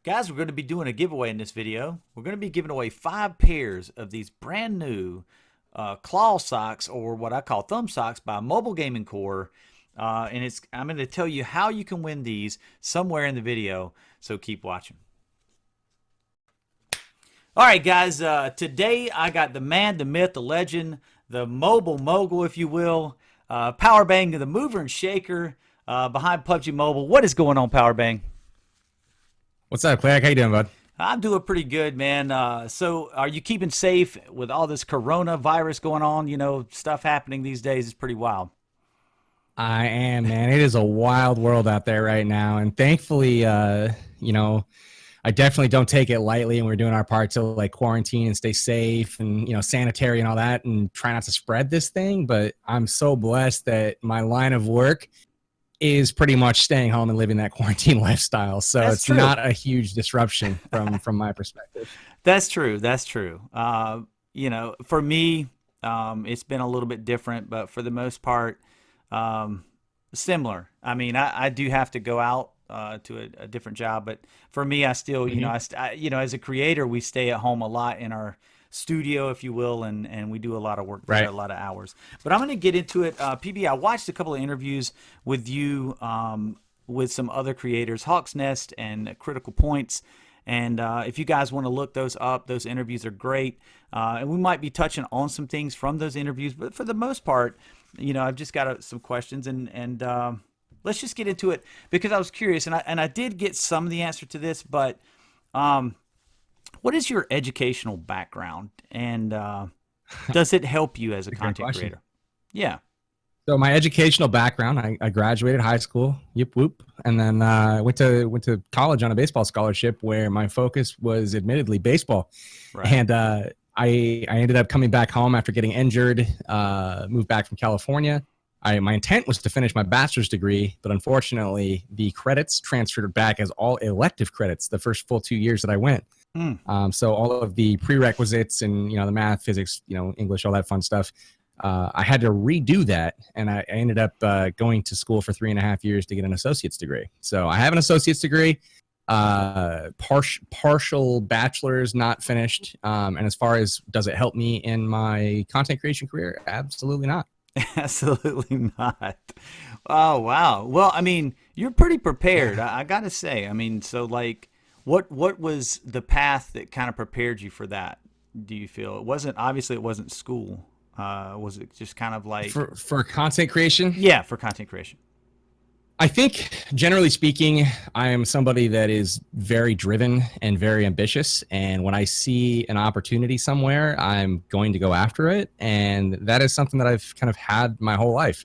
Guys, we're going to be doing a giveaway in this video. We're going to be giving away 5 pairs of these brand new claw socks, or what I call thumb socks, by Mobile Gaming Core. I'm going to tell you how you can win these somewhere in the video, so keep watching. All right, guys, today I got the man, the myth, the legend, the mobile mogul, if you will, POWERBANG, the mover and shaker behind PUBG Mobile. What is going on, POWERBANG? What's up, Claire? How you doing, bud? I'm doing pretty good, man. So are you keeping safe with all this coronavirus going on? You know, stuff happening these days is pretty wild. I am, man. It is a wild world out there right now, and thankfully, you know, I definitely don't take it lightly, and we're doing our part to like quarantine and stay safe and, you know, sanitary and all that, and try not to spread this thing. But I'm so blessed that my line of work is pretty much staying home and living that quarantine lifestyle. So That's it's true. not a huge disruption from my perspective. That's true. That's true. You know, for me, it's been a little bit different, but for the most part, similar. I mean, I do have to go out to a different job, but for me, I still, you know, you know, as a creator, we stay at home a lot in our studio, if you will, and we do a lot of work there, Right. a lot of hours. But I'm going to get into it. PB, I watched a couple of interviews with you, with some other creators, Hawk's Nest and Critical Points. And if you guys want to look those up, those interviews are great. And we might be touching on some things from those interviews, but for the most part, you know, I've just got some questions, and let's just get into it, because I was curious, and I did get some of the answer to this, but what is your educational background, and does it help you as a Great content question. creator? Yeah. So my educational background, I graduated high school, yip whoop, and then went to college on a baseball scholarship where my focus was admittedly baseball. Right. And I ended up coming back home after getting injured, moved back from California. My intent was to finish my bachelor's degree, but unfortunately the credits transferred back as all elective credits the first full 2 years that I went. So all of the prerequisites and, you know, the math, physics, you know, English, all that fun stuff, I had to redo that, and I ended up going to school for 3.5 years to get an associate's degree. So I have an associate's degree, partial bachelor's, not finished. And as far as does it help me in my content creation career, absolutely not. Absolutely not. Oh, wow. Well, I mean, you're pretty prepared, I gotta say. I mean, so like, what was the path that kind of prepared you for that? Do you feel it wasn't, obviously it wasn't school? Was it just kind of like For content creation? yeah, for content creation? I think, generally speaking, I am somebody that is very driven and very ambitious. And when I see an opportunity somewhere, I'm going to go after it. And that is something that I've kind of had my whole life,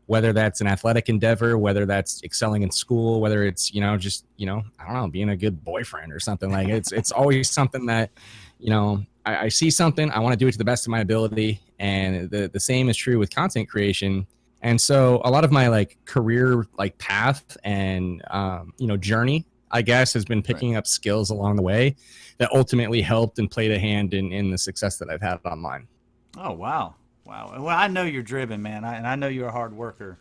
whether that's an athletic endeavor, whether that's excelling in school, whether it's, you know, just, you know, I don't know, being a good boyfriend or something. Like it's always something that, you know, I see something, I want to do it to the best of my ability. And the same is true with content creation. And so a lot of my like career like path and you know, journey, I guess, has been picking up skills along the way that ultimately helped and played a hand in the success that I've had online. Oh, wow. Wow. Well, I know you're driven, man, and I know you're a hard worker.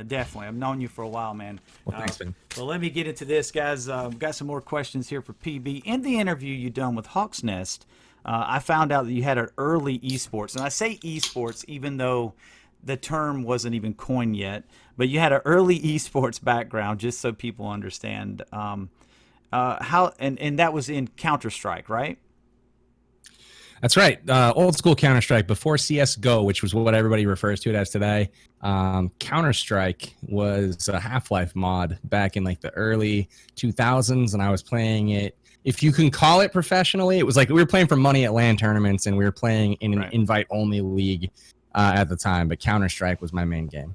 Definitely. I've known you for a while, man. Well, thanks, man. Well, let me get into this, guys. We've got some more questions here for PB. In the interview you done with Hawk's Nest, I found out that you had an early esports, and I say esports even though the term wasn't even coined yet, but you had an early esports background, just so people understand. How and that was in Counter-Strike, right? That's right. Old school Counter-Strike before CSGO, which was what everybody refers to it as today. Counter-Strike was a Half-Life mod back in like the early 2000s, and I was playing it, if you can call it professionally. It was like we were playing for money at LAN tournaments, and we were playing in an invite-only league at the time, but Counter-Strike was my main game.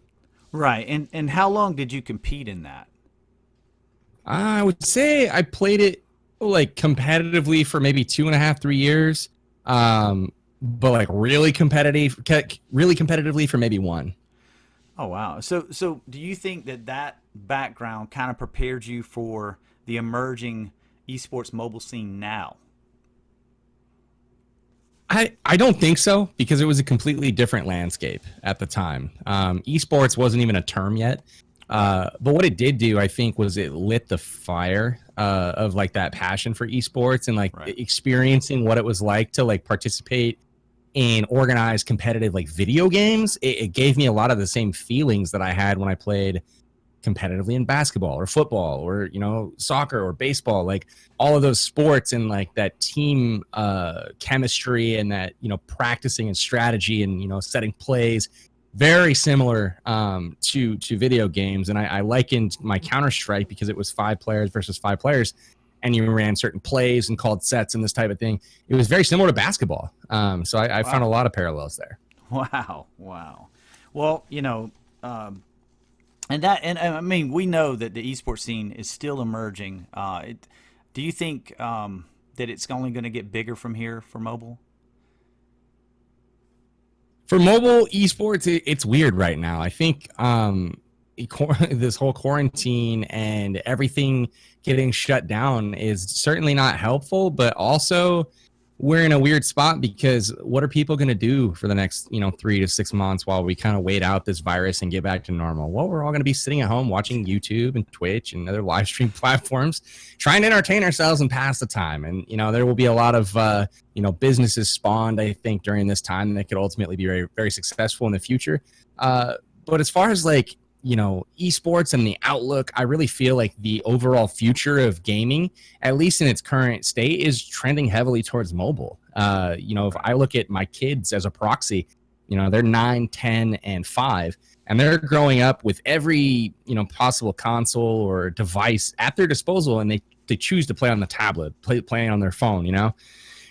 Right. And how long did you compete in that? I would say I played it like competitively for maybe 2.5, 3 years. But like really competitively for maybe 1. Oh, wow. So do you think that background kind of prepared you for the emerging esports mobile scene now? I don't think so, because it was a completely different landscape at the time. Esports wasn't even a term yet. But what it did do, I think, was it lit the fire of like that passion for esports and like Right. experiencing what it was like to like participate in organized competitive like video games. It gave me a lot of the same feelings that I had when I played competitively in basketball or football or soccer or baseball, like all of those sports, and like that team chemistry and that practicing and strategy and setting plays, very similar to video games. And I likened my Counter-Strike, because it was 5 players versus 5 players and you ran certain plays and called sets and this type of thing. It was very similar to basketball. So I found a lot of parallels there. Wow. Wow. Well, and I mean, we know that the esports scene is still emerging. Do you think that it's only going to get bigger from here for mobile? For mobile esports, it's weird right now. I think this whole quarantine and everything getting shut down is certainly not helpful, but also we're in a weird spot, because what are people going to do for the next 3 to 6 months while we kind of wait out this virus and get back to normal? Well, we're all going to be sitting at home watching YouTube and Twitch and other live stream platforms, trying to entertain ourselves and pass the time. And there will be a lot of businesses spawned, I think, during this time that could ultimately be very, very successful in the future. But as far as like esports and the outlook, I really feel like the overall future of gaming, at least in its current state, is trending heavily towards mobile. If I look at my kids as a proxy, they're 9, 10, and 5, and they're growing up with every possible console or device at their disposal, and they choose to play on the tablet, playing on their phone.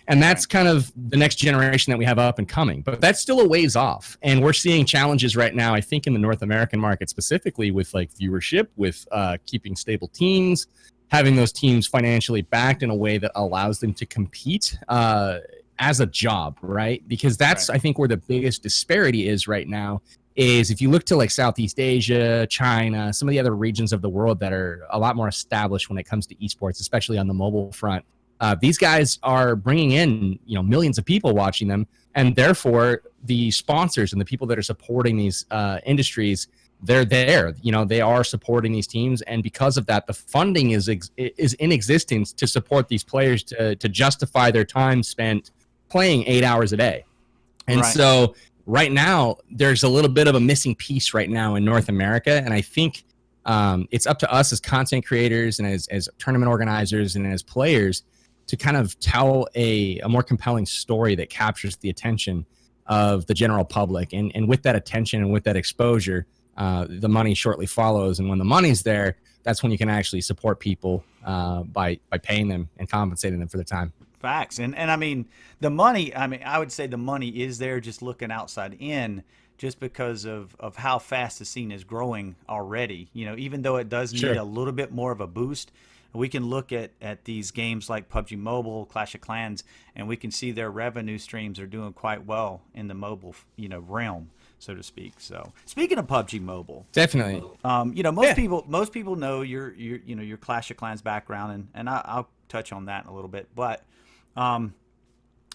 And that's kind of the next generation that we have up and coming. But that's still a ways off. And we're seeing challenges right now, I think, in the North American market specifically, with like viewership, with keeping stable teams, having those teams financially backed in a way that allows them to compete as a job, right? Because that's, I think, where the biggest disparity is right now, is if you look to like Southeast Asia, China, some of the other regions of the world that are a lot more established when it comes to esports, especially on the mobile front. These guys are bringing in, millions of people watching them, and therefore the sponsors and the people that are supporting these industries, they're there. They are supporting these teams, and because of that, the funding is in existence to support these players to justify their time spent playing 8 hours a day. And so right now, there's a little bit of a missing piece right now in North America, and I think it's up to us as content creators and as tournament organizers and as players to kind of tell a more compelling story that captures the attention of the general public. And with that attention and with that exposure, the money shortly follows. And when the money's there, that's when you can actually support people by paying them and compensating them for their time. Facts. And I mean, the money, I would say the money is there, just looking outside in, just because of how fast the scene is growing already. Even though it does need a little bit more of a boost, we can look at these games like PUBG Mobile, Clash of Clans, and we can see their revenue streams are doing quite well in the mobile, realm, so to speak. So speaking of PUBG Mobile, definitely, most people know your Clash of Clans background, and I'll touch on that in a little bit. But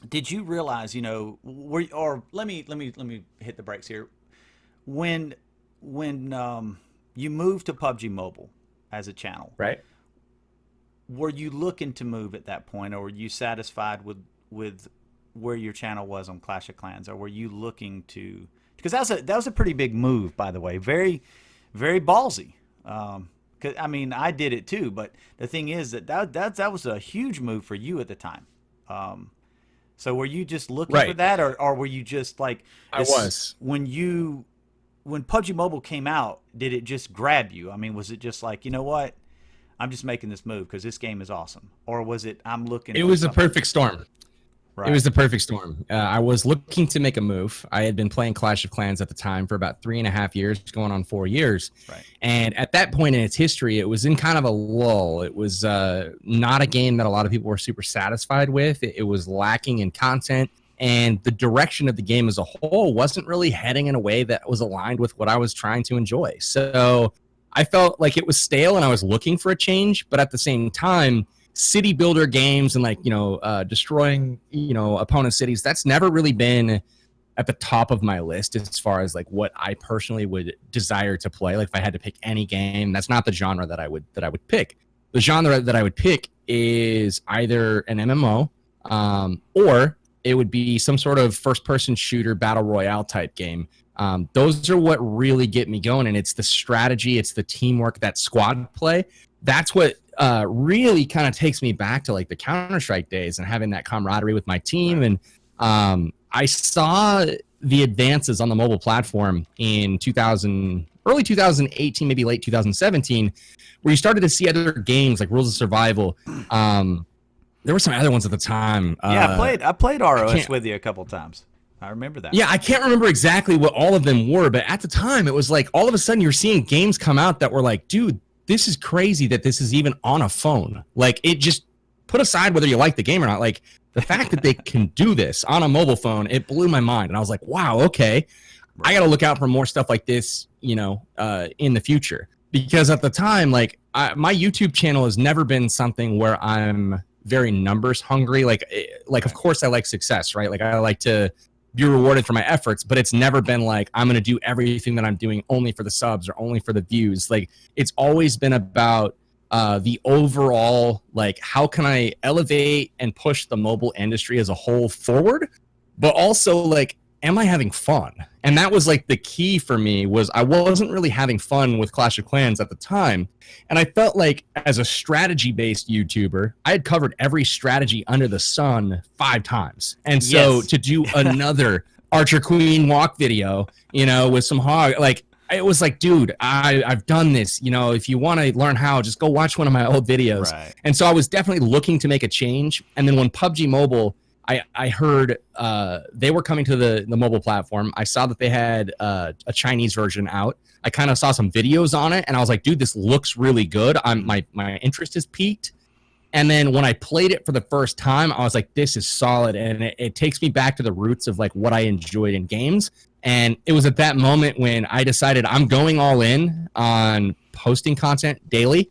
did you realize, or let me hit the brakes here. When you moved to PUBG Mobile as a channel, right? Were you looking to move at that point, or were you satisfied with where your channel was on Clash of Clans, or were you looking to? Because that was a pretty big move, by the way, very, very ballsy. Cause I did it too, but the thing is that was a huge move for you at the time. So were you just looking for that, or were you just like I was when PUBG Mobile came out? Did it just grab you? Was it just like, what? I'm just making this move because this game is awesome, or was it I'm looking? It was a perfect storm. Right. It was the perfect storm. I was looking to make a move. I had been playing Clash of Clans at the time for about 3.5 years, going on 4 years. Right. And at that point in its history, it was in kind of a lull. It was not a game that a lot of people were super satisfied with. It was lacking in content, and the direction of the game as a whole wasn't really heading in a way that was aligned with what I was trying to enjoy. So I felt like it was stale, and I was looking for a change. But at the same time, city builder games and destroying opponent cities, that's never really been at the top of my list as far as like what I personally would desire to play. Like if I had to pick any game, that's not the genre that I would pick. The genre that I would pick is either an MMO, or it would be some sort of first-person shooter battle royale type game. Those are what really get me going, and it's the strategy, it's the teamwork, that squad play. That's what really kind of takes me back to like the Counter-Strike days and having that camaraderie with my team. And I saw the advances on the mobile platform in early 2018, maybe late 2017, where you started to see other games like Rules of Survival. There were some other ones at the time. Yeah, I played ROS with you a couple times. I remember that. Yeah, I can't remember exactly what all of them were, but at the time it was like all of a sudden you're seeing games come out that were like, dude, this is crazy that this is even on a phone. Like, it just, put aside whether you like the game or not, like the fact that they can do this on a mobile phone, it blew my mind. And I was like, wow, okay, I got to look out for more stuff like this, you know, in the future. Because at the time, like my YouTube channel has never been something where I'm very numbers hungry. Like of course I like success, right? Like I like to be rewarded for my efforts, but it's never been like I'm going to do everything that I'm doing only for the subs or only for the views. Like it's always been about the overall, like how can I elevate and push the mobile industry as a whole forward, but also like, am I having fun? And that was like the key for me, was I wasn't really having fun with Clash of Clans at the time. And I felt like as a strategy-based YouTuber, I had covered every strategy under the sun 5 times. And so to do another Archer Queen walk video, you know, with some hog, like it was like, dude, I've done this. You know, if you want to learn how, just go watch one of my old videos. Right. And so I was definitely looking to make a change. And then when PUBG Mobile, I heard they were coming to the mobile platform. I saw that they had a Chinese version out. I kind of saw some videos on it, and I was like, dude, this looks really good. My interest is piqued. And then when I played it for the first time, I was like, this is solid. And it takes me back to the roots of like what I enjoyed in games. And it was at that moment when I decided I'm going all in on posting content daily.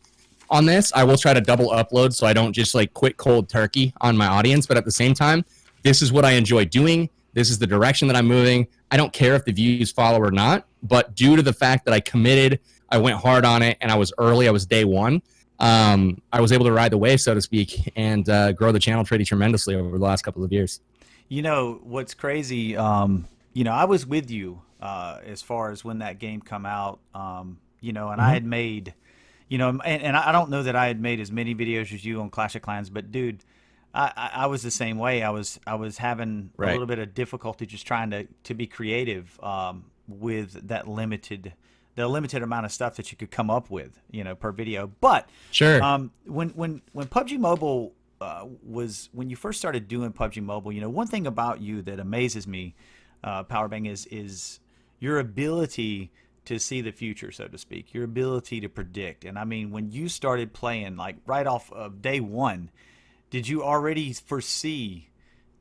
On this, I will try to double upload so I don't just like quit cold turkey on my audience. But at the same time, this is what I enjoy doing. This is the direction that I'm moving. I don't care if the views follow or not. But due to the fact that I committed, I went hard on it, and I was early. I was day one. I was able to ride the wave, so to speak, and grow the channel pretty tremendously over the last couple of years. You know, what's crazy, you know, I was with you as far as when that game come out, you know, and I had made... You know, and I don't know that I had made as many videos as you on Clash of Clans, but dude, I was the same way. I was having a little bit of difficulty just trying to be creative with that limited amount of stuff that you could come up with, you know, per video. But sure, when PUBG Mobile when you first started doing PUBG Mobile, you know, one thing about you that amazes me, POWERBANG, is your ability to see the future, so to speak, your ability to predict. And I mean, when you started playing, like right off of day one, did you already foresee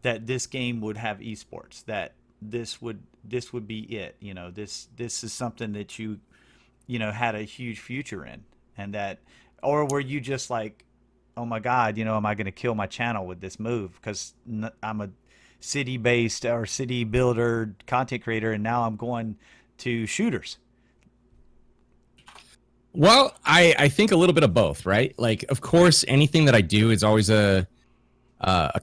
that this game would have esports, that this would be it? You know, this is something that you know, had a huge future in, and that, or were you just like, oh my God, you know, am I going to kill my channel with this move because I'm a city-based or city builder content creator, and now I'm going to shooters? Well, I think a little bit of both, right? Like, of course, anything that I do is always a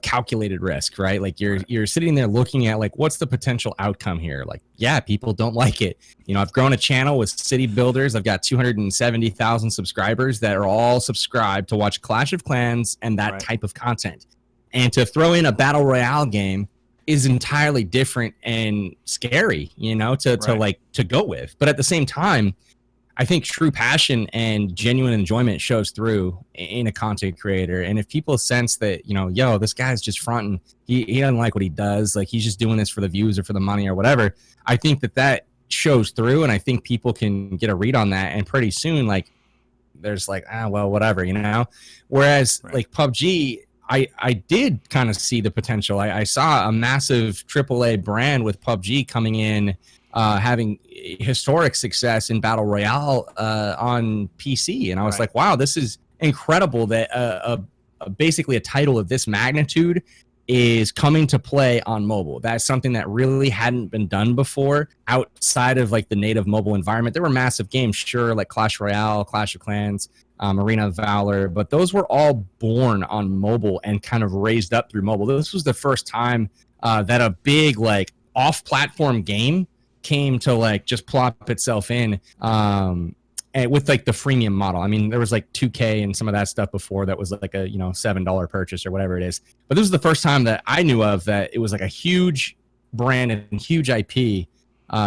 calculated risk, right? Like you're sitting there looking at like, what's the potential outcome here? Like, yeah, people don't like it. You know, I've grown a channel with city builders. I've got 270,000 subscribers that are all subscribed to watch Clash of Clans and that type of content. And to throw in a battle royale game is entirely different and scary, you know, to go with. But at the same time, I think true passion and genuine enjoyment shows through in a content creator. And if people sense that, you know, yo, this guy's just fronting, he doesn't like what he does, like he's just doing this for the views or for the money or whatever, I think that shows through. And I think people can get a read on that. And pretty soon, like, there's like, well, whatever, you know? Whereas like PUBG, I did kind of see the potential. I saw a massive AAA brand with PUBG coming in, having historic success in battle royale on PC, and I was like, wow, this is incredible that basically a title of this magnitude is coming to play on mobile. That's something that really hadn't been done before outside of like the native mobile environment. There were massive games, sure, like Clash Royale, Clash of Clans, Arena of Valor, but those were all born on mobile and kind of raised up through mobile. This was the first time that a big like off-platform game came to like just plop itself in. And with like the freemium model. I mean, there was like 2K and some of that stuff before that was like a, you know, $7 purchase or whatever it is. But this was the first time that I knew of that it was like a huge brand and huge IP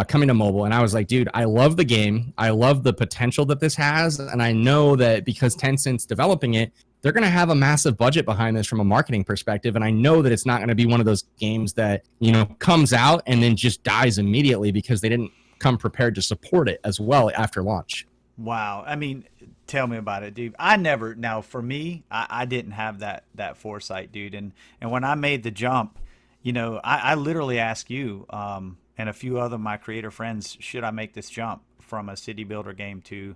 coming to mobile. And I was like, dude, I love the game. I love the potential that this has. And I know that because Tencent's developing it, they're going to have a massive budget behind this from a marketing perspective. And I know that it's not going to be one of those games that, you know, comes out and then just dies immediately because they didn't come prepared to support it as well after launch. Wow. I mean, tell me about it, dude. I never, now for me, I didn't have that foresight, dude. And when I made the jump, you know, I literally asked you and a few other of my creator friends, should I make this jump from a city builder game to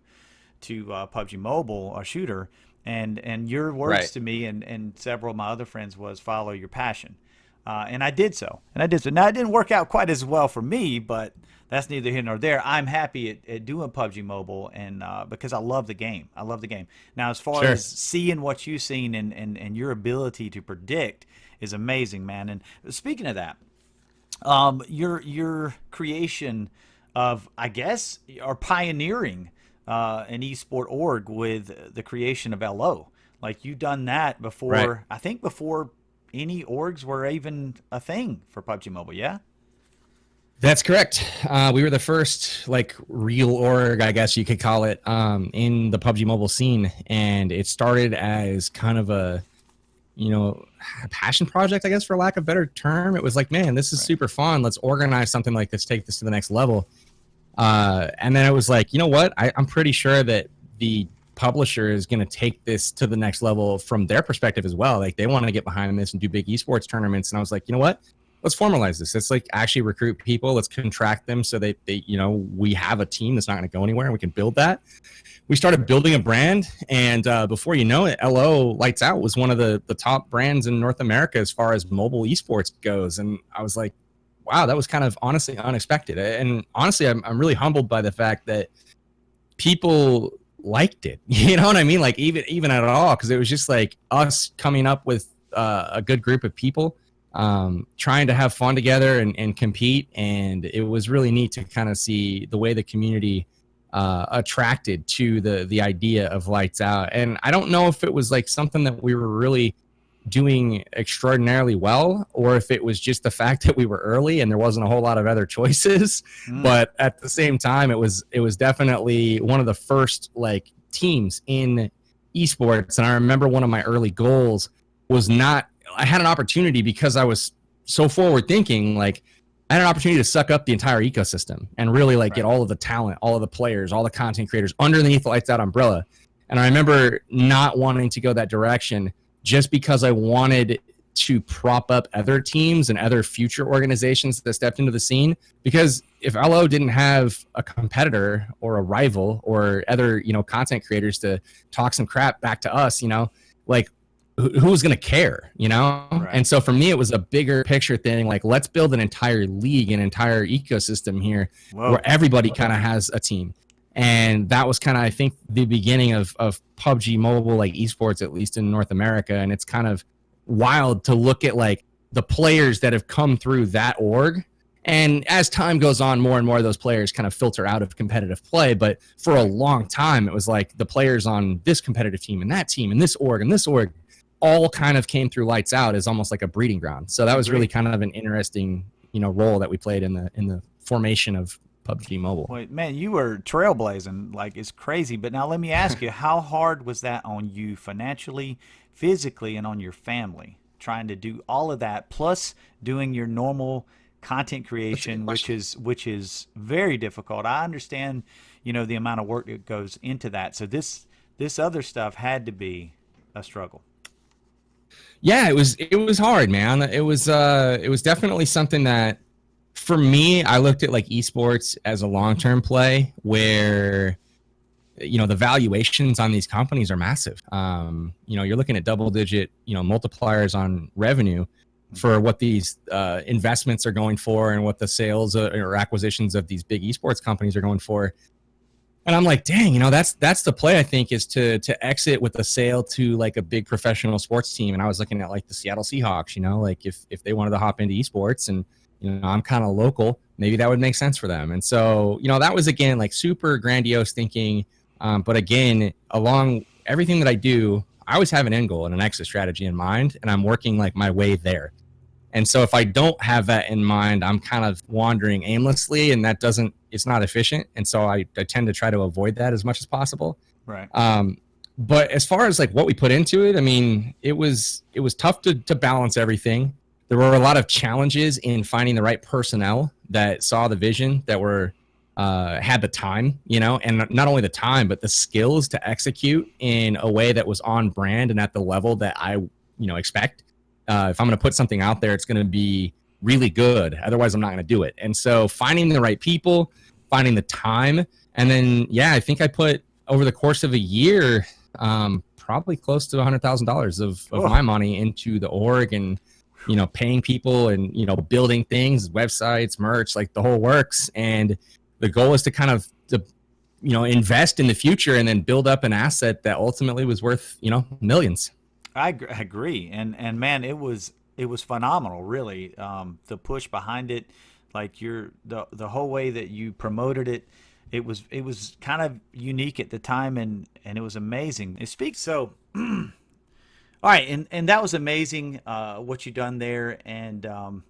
PUBG Mobile, a shooter? And your words Right. to me and several of my other friends was follow your passion. And I did so. And I did so. Now, it didn't work out quite as well for me, but that's neither here nor there. I'm happy at doing PUBG Mobile and because I love the game. I love the game. Now, as far Sure. as seeing what you've seen and your ability to predict is amazing, man. And speaking of that, your creation of, I guess, or pioneering an esport org with the creation of LO. Like you done that before, Right. I think before any orgs were even a thing for PUBG Mobile, yeah? That's correct. We were the first like real org, I guess you could call it, in the PUBG Mobile scene, and it started as kind of a, you know, a passion project, I guess, for lack of a better term. It was like, man, this is Right. super fun. Let's organize something like this, take this to the next level. And then it was like, you know what? I'm pretty sure that the publisher is going to take this to the next level from their perspective as well. Like they want to get behind this and do big esports tournaments. And I was like, you know what? Let's formalize this. Let's like actually recruit people. Let's contract them so they you know, we have a team that's not going to go anywhere and we can build that. We started building a brand, and before you know it, LO Lights Out was one of the top brands in North America as far as mobile esports goes. And I was like, wow, that was kind of honestly unexpected. And honestly, I'm really humbled by the fact that people liked it. You know what I mean? Like even at all, because it was just like us coming up with a good group of people trying to have fun together and compete. And it was really neat to kind of see the way the community attracted to the idea of Lights Out. And I don't know if it was like something that we were really doing extraordinarily well, or if it was just the fact that we were early and there wasn't a whole lot of other choices. But at the same time, it was definitely one of the first like teams in esports. And I remember one of my early goals was not, I had an opportunity because I was so forward thinking, like I had an opportunity to suck up the entire ecosystem and really like get all of the talent, all of the players, all the content creators underneath the Lights Out umbrella. And I remember not wanting to go that direction just because I wanted to prop up other teams and other future organizations that stepped into the scene. Because if LO didn't have a competitor or a rival or other, you know, content creators to talk some crap back to us, you know, like who's going to care, you know? Right. And so for me, it was a bigger picture thing. Like, let's build an entire league, an entire ecosystem here where everybody kind of has a team. And that was kind of, I think, the beginning of PUBG Mobile, like esports, at least in North America. And it's kind of wild to look at like the players that have come through that org. And as time goes on, more and more of those players kind of filter out of competitive play. But for a long time, it was like the players on this competitive team and this org and this org all kind of came through Lights Out as almost like a breeding ground. So that was really kind of an interesting, you know, role that we played in the formation of PUBG Mobile. Wait, man, you were trailblazing, like it's crazy. But now let me ask you, how hard was that on you financially, physically, and on your family, trying to do all of that plus doing your normal content creation, which is very difficult. I understand, you know, the amount of work that goes into that. So this other stuff had to be a struggle. Yeah, it was hard, man. It was definitely something that, for me, I looked at like esports as a long-term play where, you know, the valuations on these companies are massive. You know, you're looking at double-digit, you know, multipliers on revenue. for what these investments are going for and what the sales or acquisitions of these big esports companies are going for. And I'm like, dang, that's the play, I think, is to exit with a sale to like a big professional sports team. And I was looking at like the Seattle Seahawks, like if they wanted to hop into esports and, I'm kind of local, maybe that would make sense for them. And so, that was, again, like super grandiose thinking. But again, along everything that I do, I always have an end goal and an exit strategy in mind, and I'm working like my way there. And so if I don't have that in mind, I'm kind of wandering aimlessly, and it's not efficient. And so I tend to try to avoid that as much as possible. Right. But as far as like what we put into it, I mean, it was tough to balance everything. There were a lot of challenges in finding the right personnel that saw the vision, that had the time, and not only the time, but the skills to execute in a way that was on brand and at the level that I, expect. If I'm going to put something out there, it's going to be really good. Otherwise, I'm not going to do it. And so finding the right people, finding the time, and then, I think I put over the course of a year, probably close to $100,000 of my money into the org and, paying people and, building things, websites, merch, like the whole works. And the goal is to kind of, invest in the future and then build up an asset that ultimately was worth, millions. I agree, and man, it was phenomenal, really. The push behind it, like the whole way that you promoted it, it was kind of unique at the time, and it was amazing. It speaks so. All right, and that was amazing what you done there, and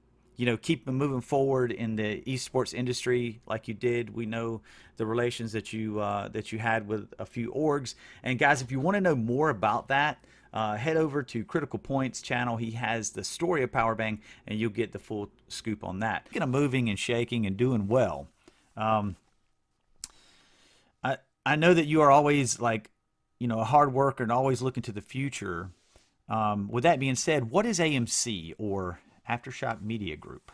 keep moving forward in the esports industry like you did. We know the relations that you had with a few orgs, and guys, if you want to know more about that. Head over to Critical Point's channel. He has the story of POWERBANG, and you'll get the full scoop on that. Kind of moving and shaking and doing well. I know that you are always like, a hard worker and always looking to the future. With that being said, what is AMC, or Aftershock Media Group?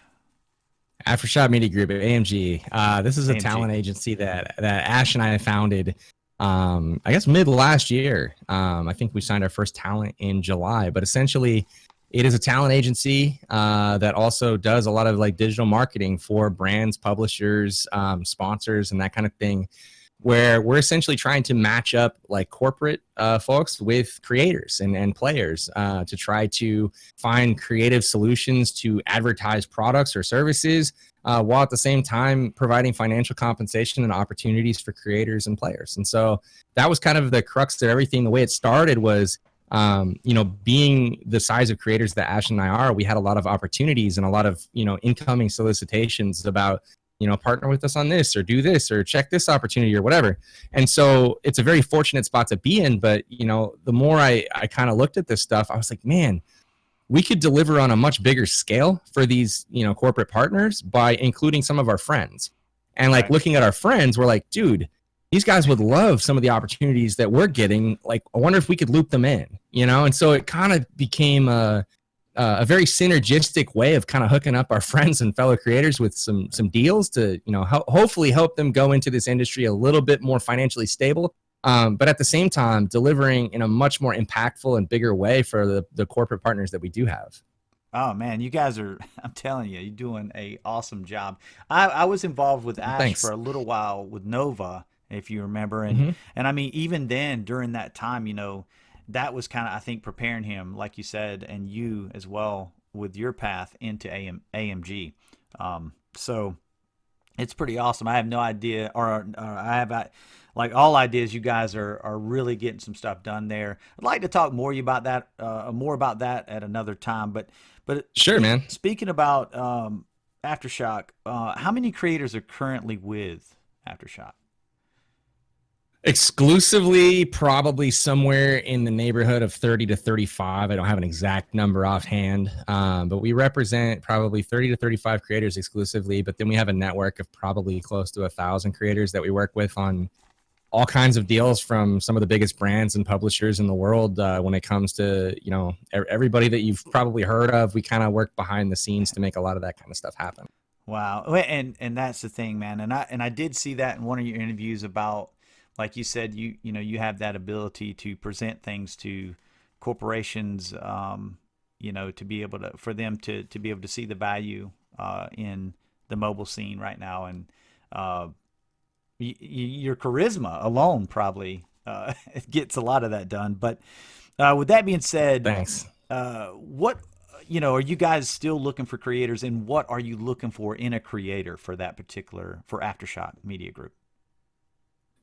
Aftershock Media Group, AMG. This is a AMG. talent agency that Ash and I founded. I guess mid last year. I think we signed our first talent in July, but essentially it is a talent agency that also does a lot of like digital marketing for brands, publishers, sponsors, and that kind of thing, where we're essentially trying to match up like corporate folks with creators and players to try to find creative solutions to advertise products or services, while at the same time providing financial compensation and opportunities for creators and players. And so that was kind of the crux of everything. The way it started was, being the size of creators that Ash and I are, we had a lot of opportunities and a lot of, incoming solicitations about, partner with us on this or do this or check this opportunity or whatever. And so it's a very fortunate spot to be in. But, the more I kind of looked at this stuff, I was like, man, we could deliver on a much bigger scale for these, corporate partners by including some of our friends. And like looking at our friends, we're like, dude, these guys would love some of the opportunities that we're getting. Like, I wonder if we could loop them in, And so it kind of became a very synergistic way of kind of hooking up our friends and fellow creators with some deals to, hopefully help them go into this industry a little bit more financially stable. But at the same time, delivering in a much more impactful and bigger way for the corporate partners that we do have. Oh man, you guys are, I'm telling you, you're doing a awesome job. I was involved with Ash Thanks. for a little while with Nova, if you remember. And, Mm-hmm. and I mean, even then during that time, that was kind of, I think, preparing him, like you said, and you as well with your path into AMG. So it's pretty awesome. I have no idea, or I have like all ideas. You guys are really getting some stuff done there. I'd like to talk more about that, at another time. But Sure, man. speaking about Aftershock, how many creators are currently with Aftershock? Exclusively, probably somewhere in the neighborhood of 30 to 35. I don't have an exact number offhand, but we represent probably 30 to 35 creators exclusively. But then we have a network of probably close to 1,000 creators that we work with on all kinds of deals from some of the biggest brands and publishers in the world. When it comes to, everybody that you've probably heard of, we kind of work behind the scenes to make a lot of that kind of stuff happen. Wow, and that's the thing, man. And I did see that in one of your interviews about, like you said, you have that ability to present things to corporations, to be able to, for them to be able to see the value in the mobile scene right now. And your charisma alone probably gets a lot of that done. But with that being said, Thanks. what are you guys still looking for creators, and what are you looking for in a creator for that particular, for Aftershock Media Group?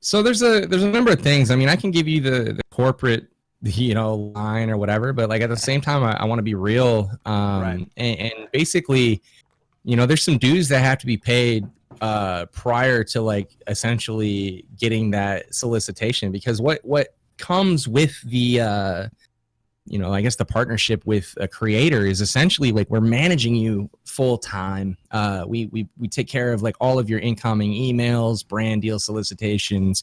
So there's a number of things. I mean, I can give you the corporate line or whatever, but like at the same time, I want to be real. Right. And basically, there's some dues that have to be paid prior to like essentially getting that solicitation, because what comes with the I guess the partnership with a creator is essentially like we're managing you full time. We take care of like all of your incoming emails, brand deal solicitations,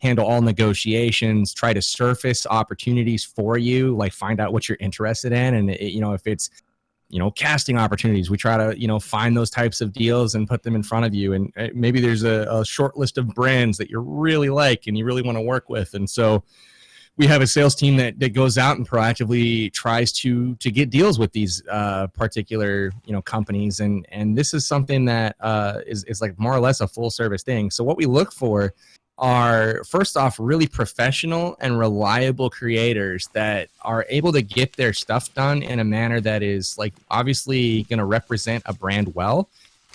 handle all negotiations, try to surface opportunities for you, like find out what you're interested in. And if it's, casting opportunities, we try to, find those types of deals and put them in front of you. And maybe there's a short list of brands that you really like and you really want to work with. And so we have a sales team that goes out and proactively tries to get deals with these particular companies, and this is something that is like more or less a full service thing. So what we look for are, first off, really professional and reliable creators that are able to get their stuff done in a manner that is like obviously going to represent a brand well,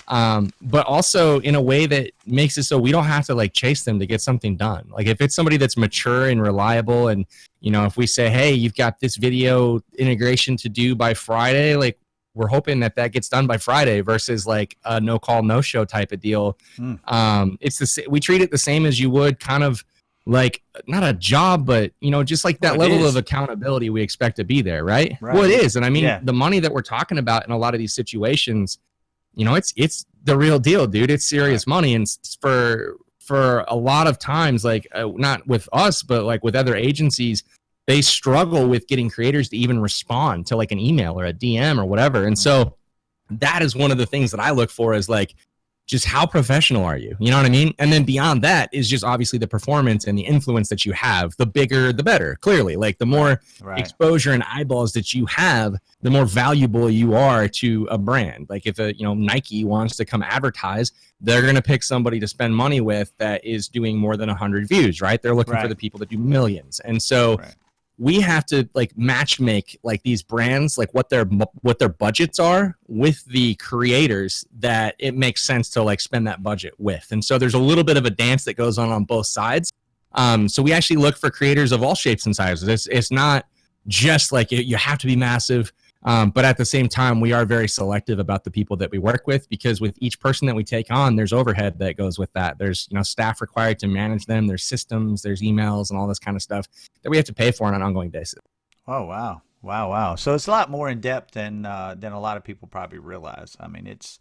but also in a way that makes it so we don't have to like chase them to get something done. Like if it's somebody that's mature and reliable, and if we say, hey, you've got this video integration to do by Friday, like we're hoping that gets done by Friday, versus like a no call, no show type of deal. We treat it the same as you would kind of like not a job, but just like that level of accountability we expect to be there, right? Well, it is. And I mean, the money that we're talking about in a lot of these situations, it's the real deal, dude. It's serious money. And for a lot of times, like not with us, but like with other agencies, they struggle with getting creators to even respond to like an email or a DM or whatever. And so that is one of the things that I look for, is like, just how professional are you? You know what I mean? And then beyond that is just obviously the performance and the influence that you have. The bigger, the better, clearly. Like the more exposure and eyeballs that you have, the more valuable you are to a brand. Like if Nike wants to come advertise, they're going to pick somebody to spend money with that is doing more than 100 views, right? They're looking for the people that do millions. And so we have to like match make like these brands, like what their budgets are with the creators that it makes sense to like spend that budget with. And so there's a little bit of a dance that goes on both sides. So we actually look for creators of all shapes and sizes. It's not just like you have to be massive. But at the same time, we are very selective about the people that we work with, because with each person that we take on, there's overhead that goes with that. There's staff required to manage them. There's systems, there's emails, and all this kind of stuff that we have to pay for on an ongoing basis. Oh wow! So it's a lot more in depth than a lot of people probably realize. I mean, it's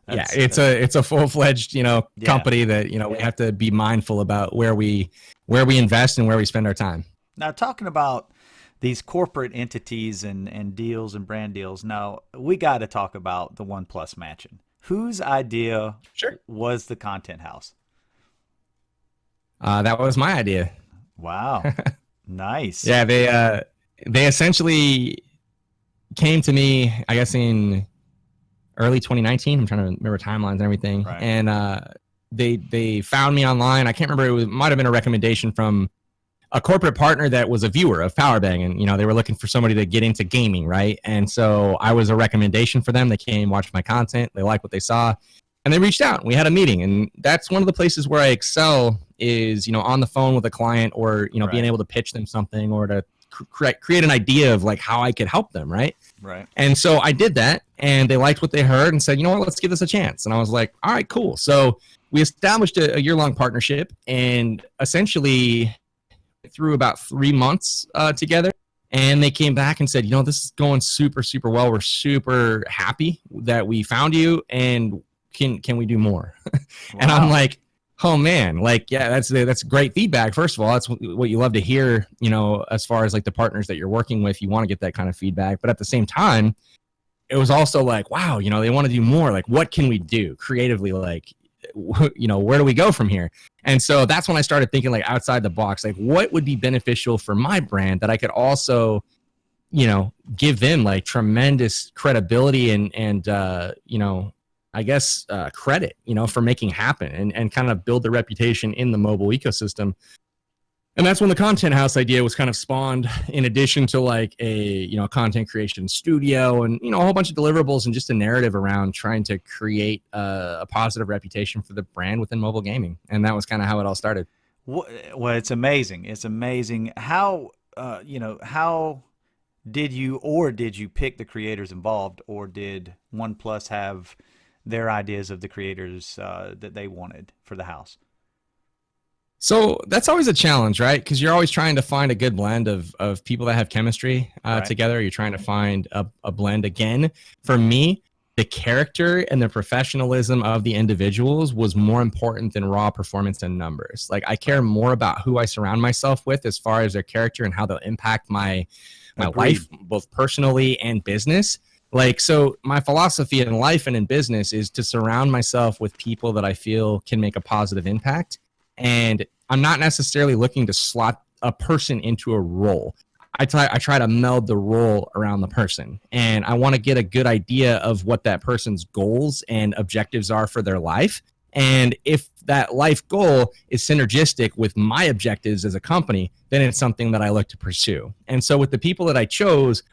a full-fledged company that we have to be mindful about where we invest and where we spend our time. Now, talking about these corporate entities and deals and brand deals, now we got to talk about the Oneplus Mansion. Whose idea was the content house? That was my idea. Wow. Nice. Yeah, they essentially came to me, I guess, in early 2019. I'm trying to remember timelines and everything. Right. And they found me online. I can't remember. It might have been a recommendation from a corporate partner that was a viewer of POWERBANG, and they were looking for somebody to get into gaming, right? And so I was a recommendation for them. They came, watched my content, they liked what they saw, and they reached out. We had a meeting, and that's one of the places where I excel is on the phone with a client, or being able to pitch them something, or to create an idea of like how I could help them, right? Right. And so I did that, and they liked what they heard and said, let's give this a chance. And I was like, all right, cool. So we established a year-long partnership, and essentially through about 3 months together, and they came back and said, this is going super, super well. We're super happy that we found you, and can we do more? Wow. And I'm like, oh man, like, yeah, that's great feedback. First of all, that's what you love to hear, as far as like the partners that you're working with, you want to get that kind of feedback. But at the same time, it was also like, wow, they want to do more. Like, what can we do creatively? Like, where do we go from here? And so that's when I started thinking like outside the box, like what would be beneficial for my brand that I could also give them like tremendous credibility and I guess credit, for making happen and kind of build their reputation in the mobile ecosystem. And that's when the content house idea was kind of spawned, in addition to like a content creation studio and a whole bunch of deliverables and just a narrative around trying to create a positive reputation for the brand within mobile gaming. And that was kind of how it all started. Well, it's amazing. It's amazing how how did you pick the creators involved, or did OnePlus have their ideas of the creators that they wanted for the house? So that's always a challenge, right? Because you're always trying to find a good blend of people that have chemistry Right. together. You're trying to find a blend. Again, for me, the character and the professionalism of the individuals was more important than raw performance and numbers. Like, I care more about who I surround myself with as far as their character and how they'll impact my Agreed. life, both personally and business. Like, so my philosophy in life and in business is to surround myself with people that I feel can make a positive impact. And I'm not necessarily looking to slot a person into a role. I try to meld the role around the person, and I want to get a good idea of what that person's goals and objectives are for their life. And if that life goal is synergistic with my objectives as a company, then it's something that I look to pursue. And so with the people that I chose,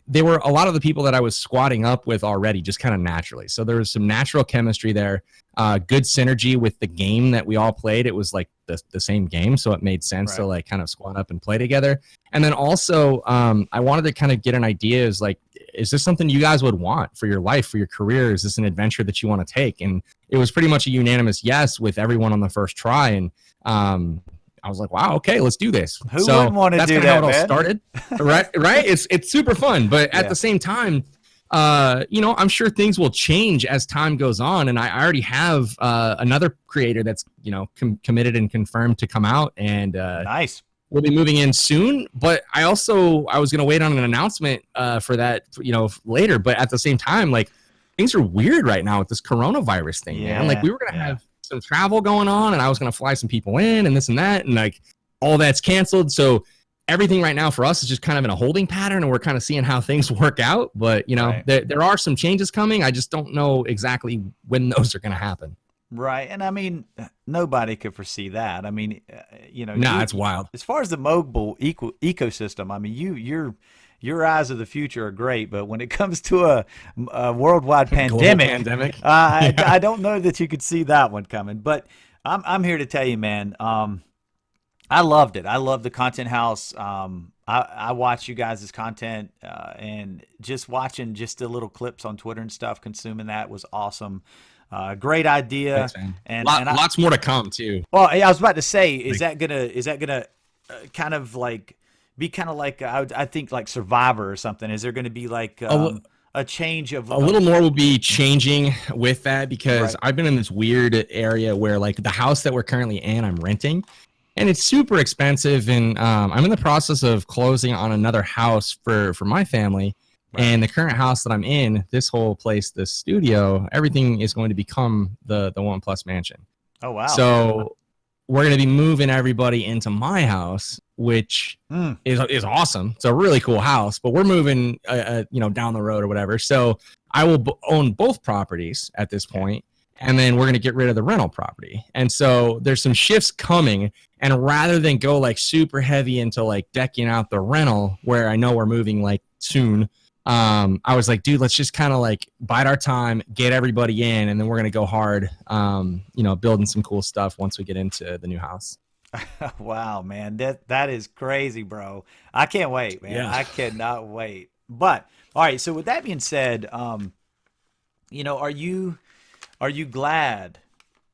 they were a lot of the people that I was squatting up with already, just kind of naturally. So there was some natural chemistry there, good synergy with the game that we all played. It was like the same game, so it made sense to like kind of squat up and play together. And then also, I wanted to kind of get an idea is this something you guys would want for your life, for your career? Is this an adventure that you want to take? And it was pretty much a unanimous yes with everyone on the first try. And I was like, wow, okay, let's do this. Who wouldn't want to do that, That's kind of how it all man? started, right? Right? It's super fun, but Yeah. at the same time, I'm sure things will change as time goes on, and I already have another creator that's committed and confirmed to come out, and Nice. we'll be moving in soon. But I was going to wait on an announcement for that, later. But at the same time, like, things are weird right now with this coronavirus thing, man. Like, we were going to have some travel going on, and I was going to fly some people in and this and that, and like all that's canceled. So everything right now for us is just kind of in a holding pattern, and we're kind of seeing how things work out. But Right. there are some changes coming. I just don't know exactly when those are going to happen. Right. And I mean, nobody could foresee that. I mean, Nah, it's wild. as far as the mobile ecosystem, I mean, your eyes of the future are great, but when it comes to a worldwide Global pandemic, pandemic. I don't know that you could see that one coming. But I'm here to tell you, man. I loved it. I love the content house. I watch you guys' content, and just watching just the little clips on Twitter and stuff, consuming that was awesome. Great idea. Thanks, man. And Lots more to come too. well, I was about to say, is that gonna kind of like be kind of like I think like Survivor or something? Is there gonna be like a change of A little more will be changing with that, because Right. I've been in this weird area where, like, the house that we're currently in, I'm renting, and it's super expensive. And I'm in the process of closing on another house for my family. Right. And the current house that I'm in, this whole place, this studio, everything is going to become the Oneplus Mansion. Oh wow. So we're going to be moving everybody into my house, which is awesome. It's a really cool house, but we're moving, down the road or whatever. So I will own both properties at this point, and then we're going to get rid of the rental property. And so there's some shifts coming, and rather than go like super heavy into like decking out the rental, where I know we're moving like soon, I was like, dude, let's just kind of like bide our time, get everybody in, and then we're going to go hard, building some cool stuff once we get into the new house. Wow, man, that is crazy, bro. I can't wait, man. Yeah. I cannot wait. But all right, so with that being said, are you glad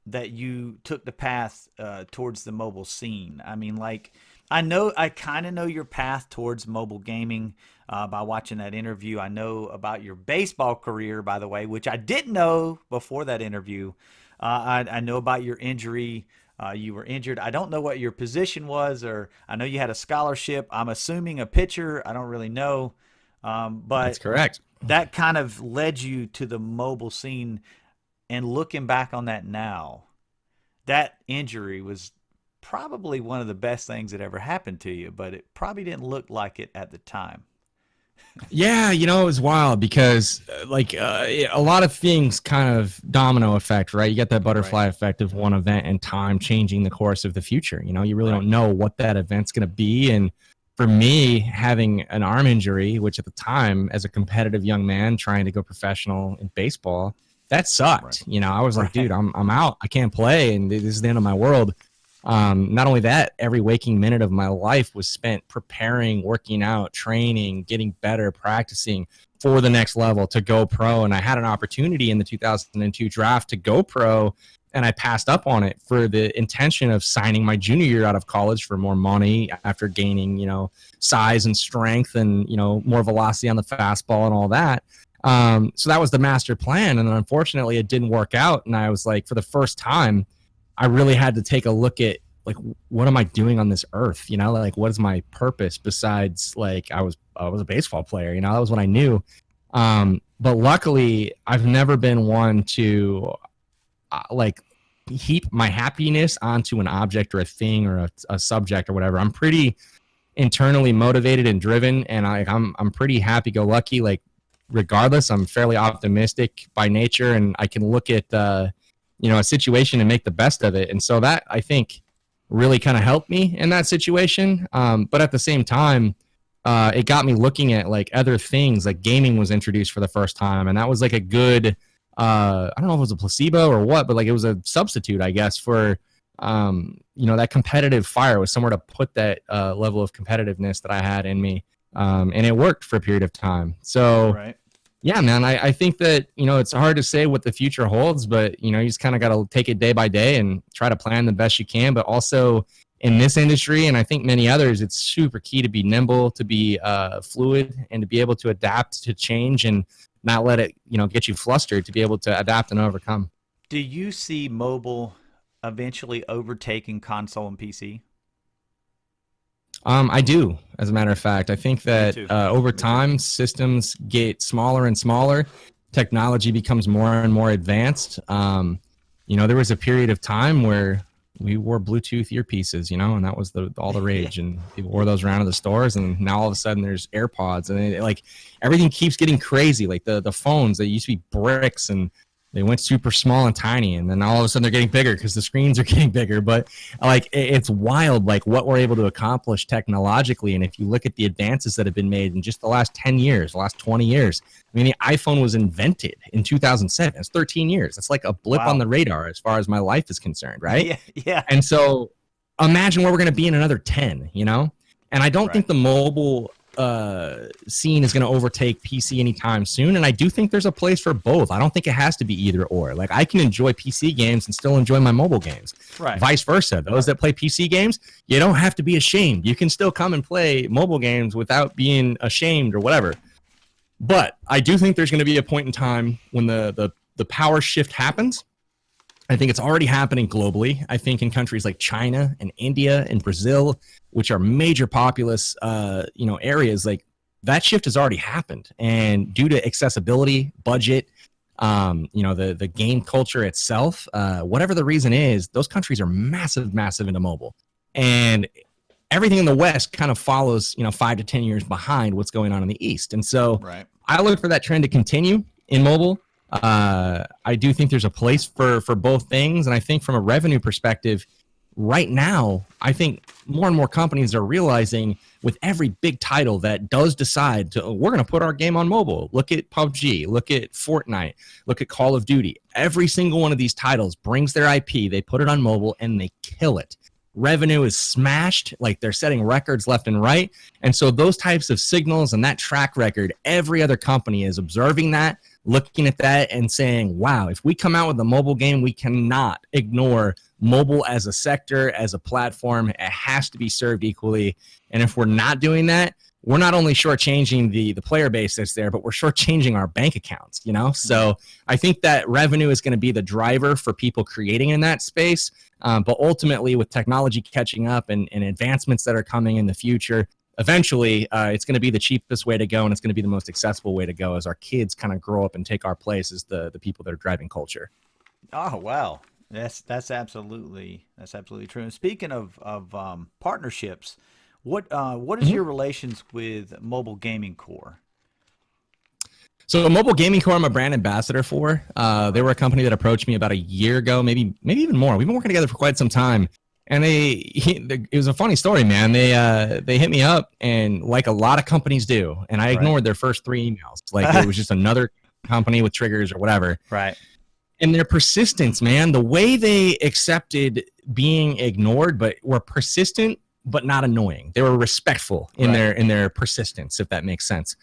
that you took the path towards the mobile scene? I mean, like, I kind of know your path towards mobile gaming by watching that interview. I know about your baseball career, by the way, which I didn't know before that interview. I know about your injury. You were injured. I don't know what your position was, or I know you had a scholarship. I'm assuming a pitcher. I don't really know. But That's correct. that kind of led you to the mobile scene. And looking back on that now, that injury was probably one of the best things that ever happened to you, but it probably didn't look like it at the time. Yeah, it was wild because a lot of things kind of domino effect, right? You get that Right. butterfly effect of one event in time changing the course of the future. You really Right. don't know what that event's going to be. And for me, having an arm injury, which at the time, as a competitive young man trying to go professional in baseball, that Right. sucked. I was like, dude, Right. I'm out. I can't play, and this is the end of my world. Not only that, every waking minute of my life was spent preparing, working out, training, getting better, practicing for the next level to go pro. And I had an opportunity in the 2002 draft to go pro, and I passed up on it for the intention of signing my junior year out of college for more money after gaining, size and strength and, more velocity on the fastball and all that. So that was the master plan. And then unfortunately, it didn't work out. And I was like, for the first time, I really had to take a look at like what am I doing on this earth? Like what is my purpose besides like I was a baseball player. That was what I knew. But luckily, I've never been one to like heap my happiness onto an object or a thing or a subject or whatever. I'm pretty internally motivated and driven, and I'm pretty happy go lucky. Like regardless, I'm fairly optimistic by nature, and I can look at a situation and make the best of it. And so that I think really kind of helped me in that situation. But at the same time, it got me looking at like other things. Like gaming was introduced for the first time, and that was like a good. I don't know if it was a placebo or what, but like it was a substitute, I guess, for that competitive fire. Was somewhere to put that level of competitiveness that I had in me, and it worked for a period of time. So Right. yeah, man, I think that, it's hard to say what the future holds, but, you just kind of got to take it day by day and try to plan the best you can. But also in this industry, and I think many others, it's super key to be nimble, to be fluid, and to be able to adapt to change and not let it, get you flustered, to be able to adapt and overcome. Do you see mobile eventually overtaking console and PC? I do, as a matter of fact. I think Me that too. over Me too. time, systems get smaller and smaller. Technology becomes more and more advanced. There was a period of time where we wore Bluetooth earpieces, and that was all the Yeah. rage, and people wore those around to the stores. And now all of a sudden, there's AirPods, and like everything keeps getting crazy. Like the phones that used to be bricks and they went super small and tiny, and then all of a sudden they're getting bigger because the screens are getting bigger. But like it's wild, like what we're able to accomplish technologically. And if you look at the advances that have been made in just the last 10 years, the last 20 years, I mean, the iPhone was invented in 2007. It's 13 years. It's like a blip on Wow. the radar as far as my life is concerned, right? Yeah. Yeah. And so imagine where we're going to be in another 10, And I don't Right. think the mobile scene is going to overtake PC anytime soon. And I do think there's a place for both. I don't think it has to be either or. Like I can enjoy PC games and still enjoy my mobile games. Right. Vice versa. Those that play PC games, you don't have to be ashamed. You can still come and play mobile games without being ashamed or whatever. But I do think there's going to be a point in time when the power shift happens. I think it's already happening globally. I think in countries like China and India and Brazil, which are major populous, areas, like that shift has already happened. And due to accessibility, budget, the game culture itself, whatever the reason is, those countries are massive, massive into mobile. And everything in the West kind of follows, 5 to 10 years behind what's going on in the East. And so Right. I look for that trend to continue in mobile. I do think there's a place for both things, and I think from a revenue perspective, right now, I think more and more companies are realizing with every big title that does decide to, we're going to put our game on mobile. Look at PUBG, look at Fortnite, look at Call of Duty. Every single one of these titles brings their IP, they put it on mobile, and they kill it. Revenue is smashed, like they're setting records left and right. And so those types of signals and that track record, every other company is observing that, looking at that and saying, wow, if we come out with a mobile game, we cannot ignore mobile as a sector, as a platform. It has to be served equally. And if we're not doing that, we're not only shortchanging the player base that's there, but we're shortchanging our bank accounts, So I think that revenue is going to be the driver for people creating in that space. But ultimately, with technology catching up and advancements that are coming in the future, eventually it's going to be the cheapest way to go, and it's going to be the most accessible way to go as our kids kind of grow up and take our place as the people that are driving culture. Oh wow. That's absolutely true. And speaking of partnerships, what is Mhm. your relations with Mobile Gaming Core? So Mobile Gaming Core, I'm a brand ambassador for. They were a company that approached me about a year ago, maybe even more. We've been working together for quite some time. And it was a funny story, man. They hit me up, and like a lot of companies do, and I ignored their first 3 emails. Like it was just another company with triggers or whatever. Right. And their persistence, man, the way they accepted being ignored, but were persistent but not annoying. They were respectful in their persistence, if that makes sense.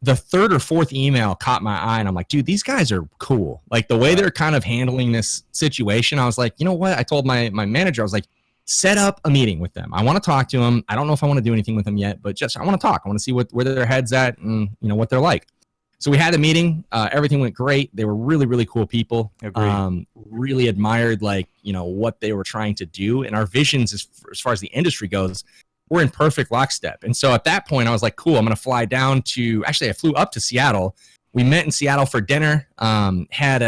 The third or fourth email caught my eye, and I'm like, dude, these guys are cool. Like the way they're kind of handling this situation, I was like, you know what? I told my manager, I was like, set up a meeting with them. I want to talk to them. I don't know if I want to do anything with them yet, but just I want to talk. I want to see where their head's at and what they're like. So we had a meeting. Everything went great. They were really, really cool people. Really admired what they were trying to do, and our visions as far as the industry goes, we're in perfect lockstep. And so at that point, I was like, cool. I'm going to fly down to. Actually, I flew up to Seattle. We met in Seattle for dinner. Had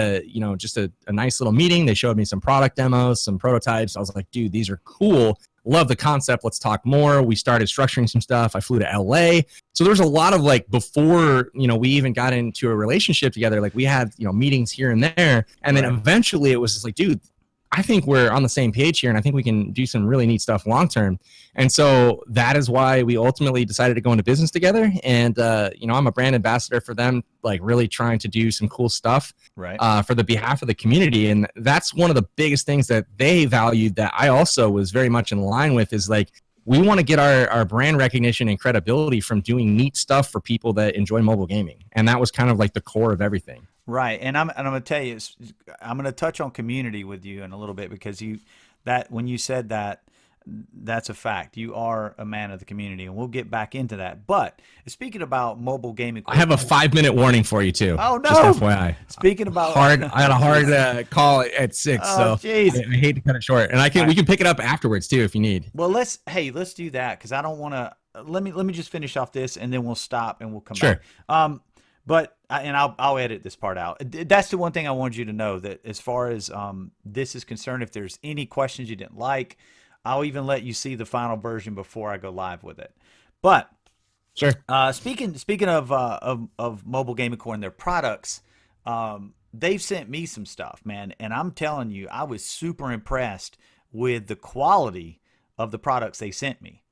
just a nice little meeting. They showed me some product demos, some prototypes. I was like, dude, these are cool. Love the concept. Let's talk more. We started structuring some stuff. I flew to LA. So there's a lot of before, we even got into a relationship together, we had, meetings here and there. And then eventually it was just like, dude, I think we're on the same page here, and I think we can do some really neat stuff long term. And so that is why we ultimately decided to go into business together. And I'm a brand ambassador for them, really trying to do some cool stuff for the behalf of the community. And that's one of the biggest things that they valued that I also was very much in line with is we want to get our brand recognition and credibility from doing neat stuff for people that enjoy mobile gaming. And that was kind of the core of everything. Right. And I'm going to tell you, I'm going to touch on community with you in a little bit, because when you said that, that's a fact. You are a man of the community, and we'll get back into that. But speaking about mobile gaming, I have a 5-minute warning for you too. Oh no! Just FYI. Speaking about I had a hard call at 6, oh, so I hate to cut it short. And we can pick it up afterwards too if you need. Well, let's do that, because I don't want to. Let me just finish off this, and then we'll stop and we'll come back. But I'll edit this part out. That's the one thing I wanted you to know, that as far as this is concerned, if there's any questions you didn't like, I'll even let you see the final version before I go live with it. But sure. Speaking of Mobile Gaming Core and their products, they've sent me some stuff, man, and I'm telling you, I was super impressed with the quality of the products they sent me.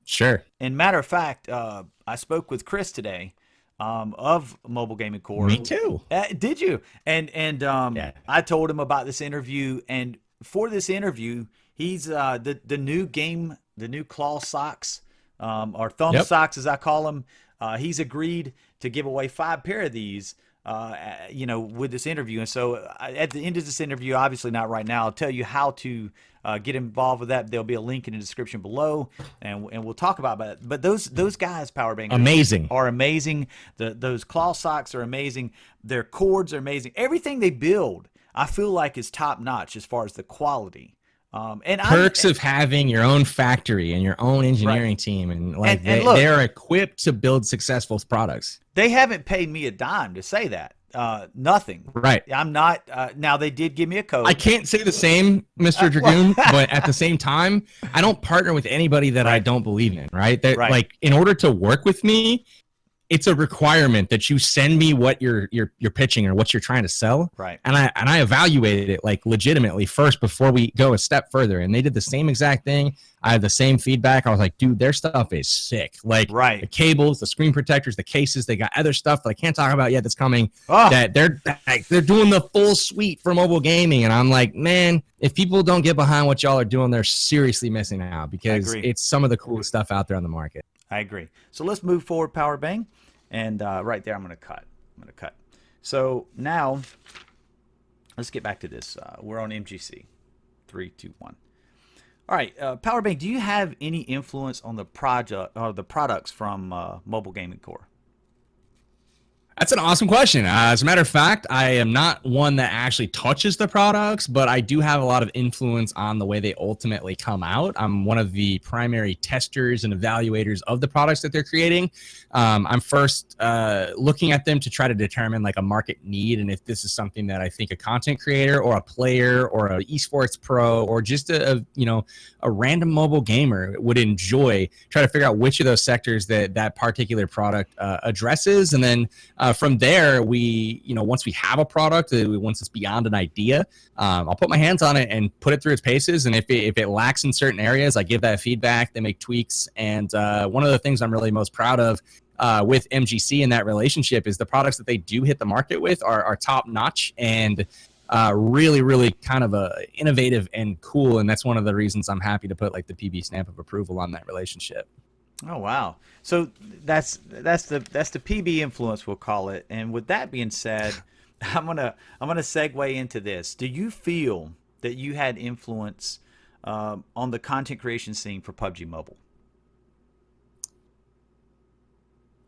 Sure. And matter of fact, I spoke with Chris today. Of Mobile Gaming Core. Me too. Did you? And yeah. I told him about this interview, and for this interview, he's the new claw socks, or thumb socks as I call them. He's agreed to give away 5 pair of these, with this interview. And so at the end of this interview, obviously not right now, I'll tell you how to get involved with that. There'll be a link in the description below, and we'll talk about that. But those guys, POWERBANG, are amazing. Those claw socks are amazing. Their cords are amazing. Everything they build, I feel like, is top notch as far as the quality. And perks of having your own factory and your own engineering team, and they're equipped to build successful products. They haven't paid me a dime to say that. Nothing. Right. I'm not. Now they did give me a code. I can't say the same, Mr. Dragoon, but at the same time, I don't partner with anybody that I don't believe in. Right. In order to work with me, it's a requirement that you send me what you're pitching or what you're trying to sell. Right. And I evaluated it legitimately first before we go a step further. And they did the same exact thing. I had the same feedback. I was like, dude, their stuff is sick. The cables, the screen protectors, the cases, they got other stuff that I can't talk about yet that's coming. That they're doing the full suite for mobile gaming. And I'm like, man, if people don't get behind what y'all are doing, they're seriously missing out, because it's some of the coolest stuff out there on the market. I agree. So let's move forward, POWERBANG. And right there, I'm going to cut. So now, let's get back to this. We're on MGC. 3, 2, 1. All right, POWERBANG, do you have any influence on the project or the products from Mobile Gaming Core? That's an awesome question. As a matter of fact, I am not one that actually touches the products, but I do have a lot of influence on the way they ultimately come out. I'm one of the primary testers and evaluators of the products that they're creating. I'm first looking at them to try to determine like a market need, and if this is something that I think a content creator or a player or an esports pro or just a random mobile gamer would enjoy. Try to figure out which of those sectors that particular product addresses, and then from there, once we have a product, once it's beyond an idea, I'll put my hands on it and put it through its paces. And if it lacks in certain areas, I give that feedback. They make tweaks. And one of the things I'm really most proud of with MGC in that relationship is the products that they do hit the market with are top notch and really, really kind of innovative and cool. And that's one of the reasons I'm happy to put like the PB stamp of approval on that relationship. Oh wow! So that's the PB influence, we'll call it. And with that being said, I'm gonna segue into this. Do you feel that you had influence on the content creation scene for PUBG Mobile?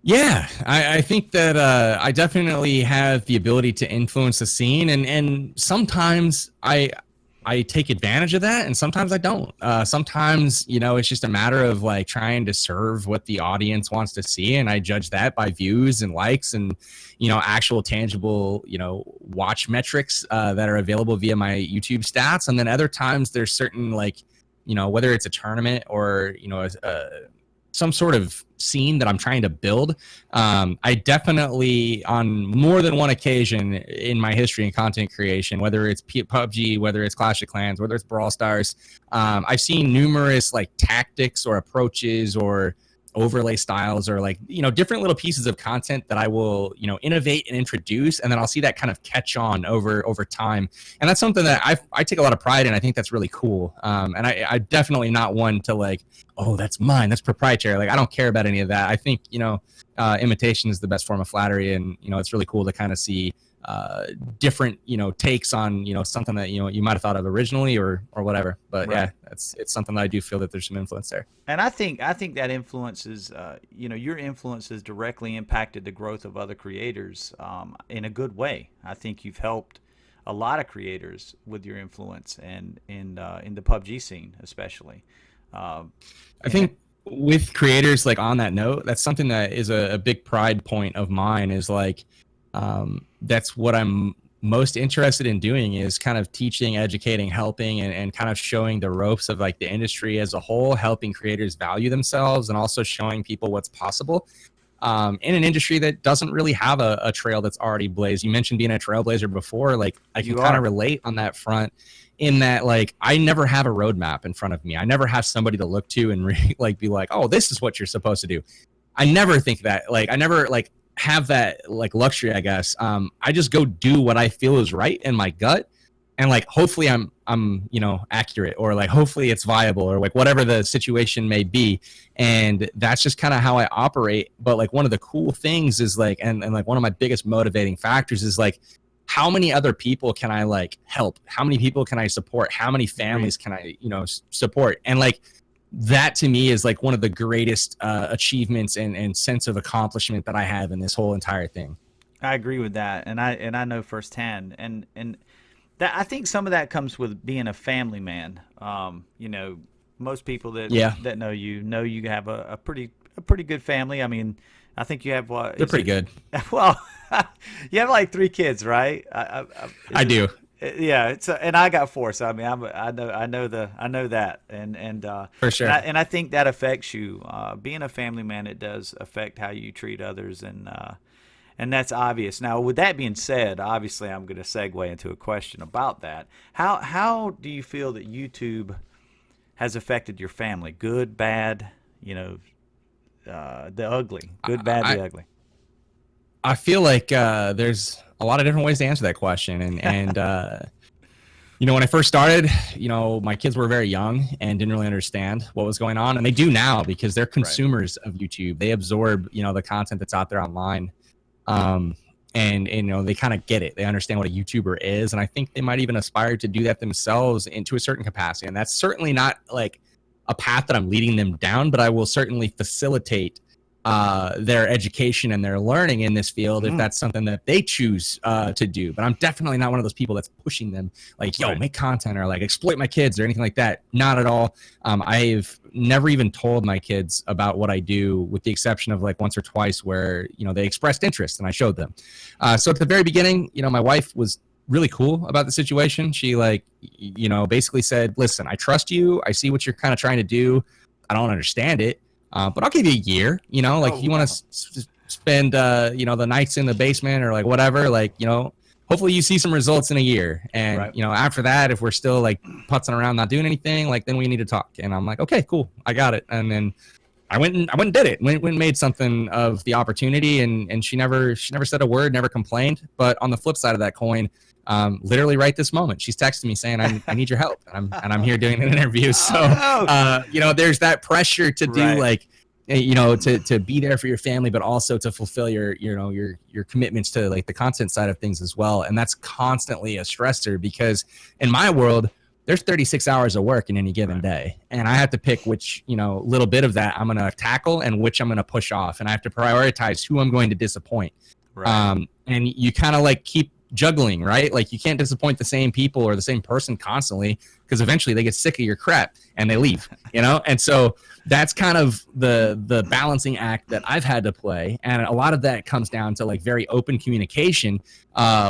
Yeah, I think that I definitely have the ability to influence the scene, and sometimes I take advantage of that, and sometimes I don't. Sometimes, it's just a matter of like trying to serve what the audience wants to see, and I judge that by views and likes and, actual tangible, watch metrics that are available via my YouTube stats. And then other times there's certain like, whether it's a tournament or, some sort of scene that I'm trying to build. I definitely, on more than one occasion in my history in content creation, whether it's PUBG, whether it's Clash of Clans, whether it's Brawl Stars, I've seen numerous like tactics or approaches or overlay styles or like, different little pieces of content that I will, innovate and introduce. And then I'll see that kind of catch on over time. And that's something that I take a lot of pride in. I think that's really cool. And I definitely not one to like, oh, that's mine, that's proprietary. Like, I don't care about any of that. I think, imitation is the best form of flattery. And, it's really cool to kind of see different takes on something that you might have thought of originally or whatever. But right. Yeah, it's something that I do feel that there's some influence there. And I think that influence is your influence has directly impacted the growth of other creators in a good way. I think you've helped a lot of creators with your influence and in the PUBG scene especially. I think with creators, like on that note, that's something that is a big pride point of mine is like that's what I'm most interested in doing is kind of teaching, educating, helping, and kind of showing the ropes of like the industry as a whole, helping creators value themselves and also showing people what's possible in an industry that doesn't really have a trail that's already blazed. You mentioned being a trailblazer before. Like I can kind of relate on that front in that like I never have a roadmap in front of me. I never have somebody to look to and be like, oh, this is what you're supposed to do. I never think that. Like I never like have that like luxury, I guess. I just go do what I feel is right in my gut, and like hopefully I'm accurate, or like hopefully it's viable, or like whatever the situation may be. And that's just kind of how I operate. But like one of the cool things is like and like one of my biggest motivating factors is like how many other people can I like help? How many people can I support? How many families can I support? And like that to me is like one of the greatest achievements and sense of accomplishment that I have in this whole entire thing. I agree with that, and I know firsthand, and that I think some of that comes with being a family man. Most people that know you have a pretty good family. I mean, I think you have what? They're pretty good. Well, you have like 3 kids, right? I do. Yeah, and I got 4, so I mean, I know that, and for sure, and I think that affects you. Being a family man, it does affect how you treat others, and that's obvious. Now, with that being said, obviously, I'm going to segue into a question about that. How do you feel that YouTube has affected your family? Good, bad, the ugly. Good, bad, the ugly. I feel like there's a lot of different ways to answer that question. And when I first started, my kids were very young and didn't really understand what was going on. And they do now because they're consumers of YouTube. They absorb, the content that's out there online. And they kind of get it. They understand what a YouTuber is. And I think they might even aspire to do that themselves into a certain capacity. And that's certainly not like a path that I'm leading them down, but I will certainly facilitate their education and their learning in this field if Mm, that's something that they choose to do. But I'm definitely not one of those people that's pushing them like, yo, right. make content or like exploit my kids or anything like that. Not at all. I've never even told my kids about what I do, with the exception of like once or twice where, you know, they expressed interest and I showed them. So at the very beginning, you know, my wife was really cool about the situation. She like, you know, basically said, listen, I trust you. I see what you're kind of trying to do. I don't understand it, but I'll give you a year. You know, like if Oh, you want wow. to spend, you know, the nights in the basement or like whatever, like, you know, hopefully you see some results in a year. And, Right. you know, after that, if we're still like putzing around, not doing anything, like then we need to talk. And I'm like, okay, cool. I got it. And then I went and did it. Went and made something of the opportunity, and she never said a word, never complained. But on the flip side of that coin, literally right this moment, she's texting me saying, I need your help, and I'm here doing an interview. Oh, So no. you know, there's that pressure to do Right. like, you know, to be there for your family, but also to fulfill your, you know, your commitments to like the content side of things as well. And that's constantly a stressor because in my world, there's 36 hours of work in any given Right. day, and I have to pick which, you know, little bit of that I'm going to tackle and which I'm going to push off, and I have to prioritize who I'm going to disappoint. Right. And you kind of like keep juggling, right? Like you can't disappoint the same people or the same person constantly, because eventually they get sick of your crap and they leave, you know? And so that's kind of the balancing act that I've had to play. And a lot of that comes down to like very open communication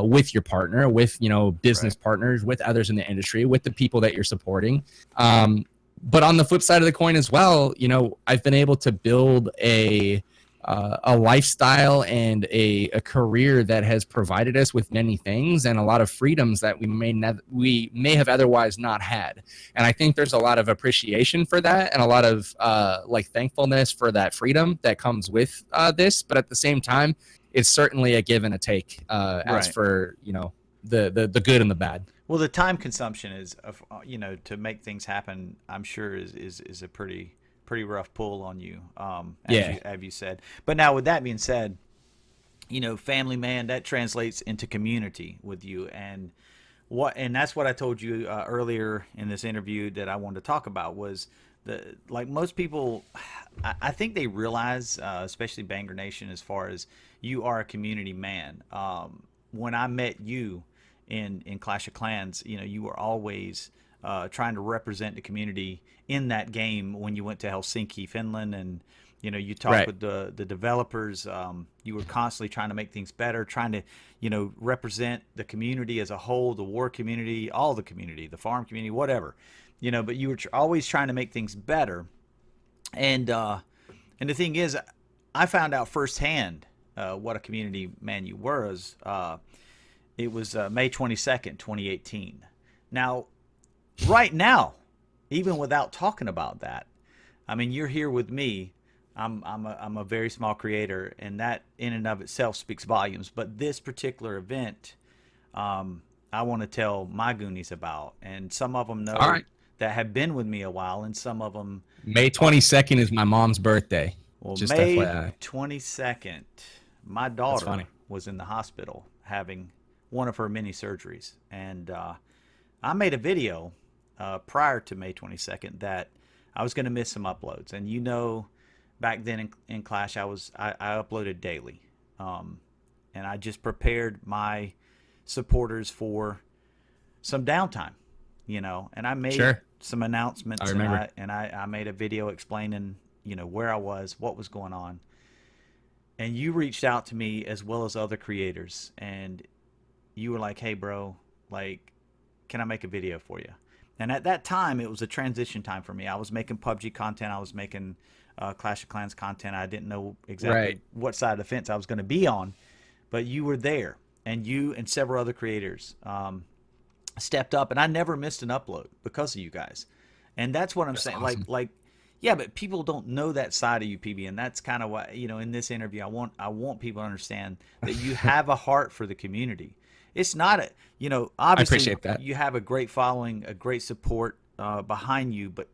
with your partner, with, you know, business Right. partners, with others in the industry, with the people that you're supporting. But on the flip side of the coin as well, you know, I've been able to build a lifestyle and a career that has provided us with many things and a lot of freedoms that we may have otherwise not had. And I think there's a lot of appreciation for that and a lot of like thankfulness for that freedom that comes with this. But at the same time, it's certainly a give and a take as Right. for, you know, the good and the bad. Well, the time consumption is, you know, to make things happen, I'm sure is a pretty rough pull on you, Yeah. as you said. But now, with that being said, you know, family man, that translates into community with you, and that's what I told you earlier in this interview that I wanted to talk about was the like most people, I think they realize, especially Banger Nation, as far as you are a community man. When I met you in Clash of Clans, you know, you were always trying to represent the community in that game when you went to Helsinki, Finland, and you know you talked Right. with the developers. You were constantly trying to make things better, trying to, you know, represent the community as a whole, the war community, all the community, the farm community, whatever, you know. But you were always trying to make things better, and the thing is, I found out firsthand what a community man you were. It was May 22nd, 2018. Now, right now, even without talking about that, I mean, you're here with me. I'm a very small creator, and that in and of itself speaks volumes. But this particular event, I want to tell my Goonies about, and some of them All know right. that have been with me a while, and some of them May are. 22nd is my mom's birthday. Well, Just May FYI. 22nd, my That's daughter funny. was in the hospital having one of her many surgeries, and I made a video prior to May 22nd that I was going to miss some uploads. And you know, back then in Clash, I uploaded daily, and I just prepared my supporters for some downtime, you know. And I made Sure. some I announcements, and remember. I made a video explaining, you know, where I was, what was going on. And you reached out to me as well as other creators, and you were like, "Hey, bro, like, can I make a video for you?" And at that time, it was a transition time for me. I was making PUBG content. I was making Clash of Clans content. I didn't know exactly Right. what side of the fence I was going to be on, but you were there, and you and several other creators stepped up, and I never missed an upload because of you guys. And that's what I'm That's saying. awesome. Yeah, but people don't know that side of you, PB, and that's kind of why, you know, in this interview, I want people to understand that you have a heart for the community. It's not a, you know, I obviously appreciate that. you have a great following, a great support behind you, but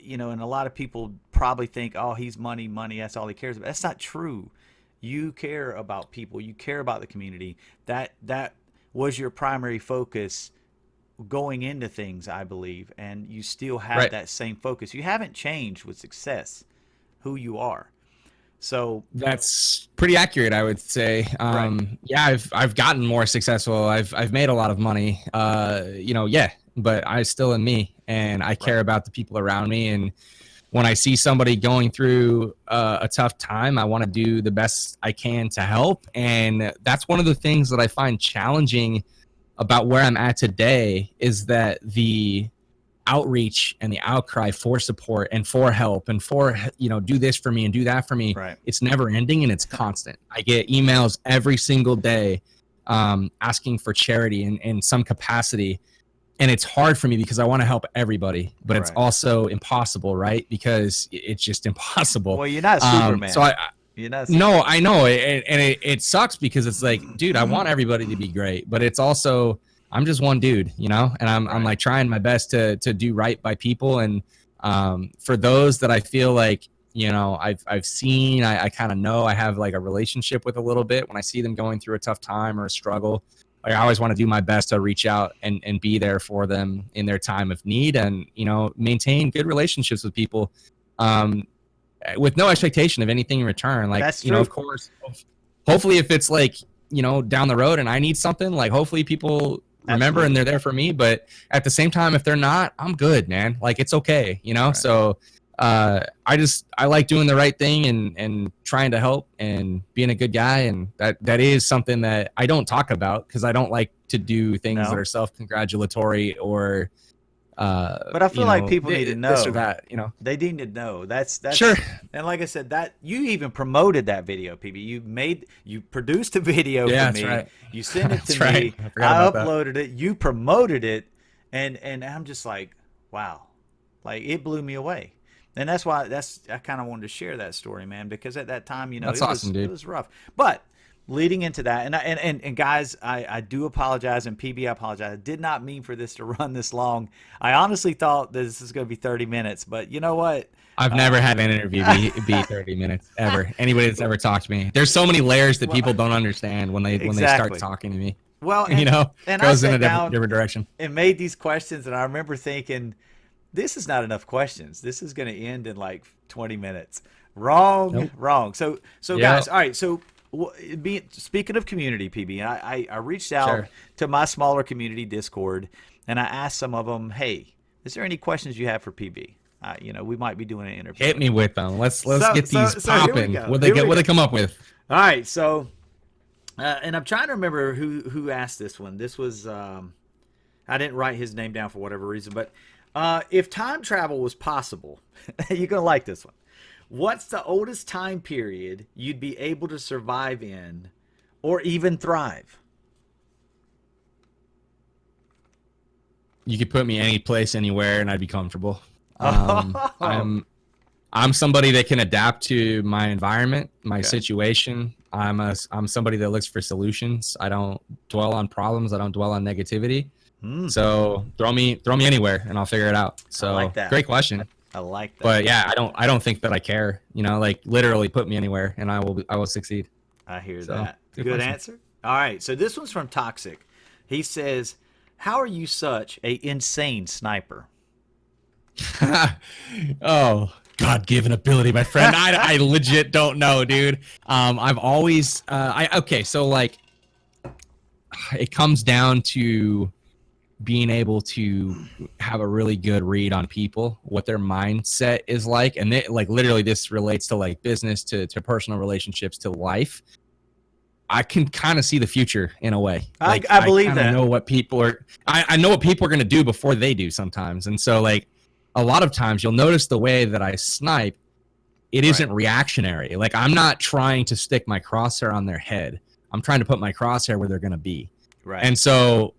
you know, and a lot of people probably think, oh, he's money, money, that's all he cares about. That's not true. You care about people. You care about the community. That was your primary focus going into things, I believe, and you still have Right. that same focus. You haven't changed with success who you are. So That's pretty accurate, I would say. right, Yeah, I've gotten more successful. I've made a lot of money. Yeah, but I still am me, and I care right, about the people around me. And when I see somebody going through a tough time, I want to do the best I can to help. And that's one of the things that I find challenging about where I'm at today is that the outreach and the outcry for support and for help and for do this for me and do that for me, right. it's never ending and it's constant. I get emails every single day asking for charity in some capacity, and it's hard for me because I want to help everybody, but it's Right. also impossible, right? Because it's just impossible. Well, you're not So Superman. I You're not. no, I know, and it sucks because it's like, dude, I want everybody to be great, but it's also I'm just one dude, and I'm Right. like trying my best to do right by people, and for those that I feel like I've seen, I kind of know I have like a relationship with a little bit when I see them going through a tough time or a struggle. Like, I always want to do my best to reach out and be there for them in their time of need, and maintain good relationships with people. Um, with no expectation of anything in return. Like, That's true. of course, hopefully if it's like, down the road and I need something, like hopefully people remember and Absolutely. they're there for me. But at the same time, if they're not, I'm good, man. Like, it's okay, Right. So I like doing the right thing and trying to help and being a good guy. And that is something that I don't talk about because I don't like to do things that No. are self-congratulatory or But I feel like people need to this or know. that. They need to know. Sure. And like I said, that you even promoted that video, PB. You produced a video Yeah, for that's me. right. You sent it to That's right. me. I forgot I about that. uploaded it. You promoted it, and I'm just like, wow, like it blew me away. And that's I kind of wanted to share that story, man, because at that time, That's it awesome, was it dude. was rough. But leading into that, and guys, I do apologize, and PB, I apologize. I did not mean for this to run this long. I honestly thought this is going to be 30 minutes, but you know what? I've never had an interview be 30 minutes ever. Anybody that's ever talked to me. There's so many layers that Well, people don't understand when they start exactly. talking to me. Well, I Goes in a sat different down different direction. and made these questions, and I remember thinking, this is not enough questions. This is going to end in like 20 minutes. Wrong, Nope. wrong. So Yeah. guys, all right. So speaking of community, PB, I reached out Sure. to my smaller community Discord, and I asked some of them, hey, is there any questions you have for PB? We might be doing an interview Hit with him. me with them. Let's So get these so here we popping. go. What they Here get? we What go. they come up with? All right. So and I'm trying to remember who asked this one. This was I didn't write his name down for whatever reason, but if time travel was possible, you're gonna like this one. What's the oldest time period you'd be able to survive in, or even thrive? You could put me any place, anywhere, and I'd be comfortable. Oh, I'm somebody that can adapt to my environment, my okay. situation. I'm somebody that looks for solutions. I don't dwell on problems. I don't dwell on negativity. Hmm. So throw me anywhere and I'll figure it out. I like So that. great question. I like that. But yeah, I don't think that I care. Like literally put me anywhere and I will succeed. I hear So that. good Good question. answer. All right. So this one's from Toxic. He says, "How are you such a insane sniper?" Oh, God-given ability, my friend. I legit don't know, dude. I've always okay, so like it comes down to being able to have a really good read on people, what their mindset is like, and like literally this relates to like business to personal relationships to life. I can kind of see the future in a way. Like I I believe kind of that. know what people are. I know what people are going to do before they do sometimes, and so like a lot of times you'll notice the way that I snipe. It Right. isn't reactionary. Like I'm not trying to stick my crosshair on their head. I'm trying to put my crosshair where they're going to be, Right. and so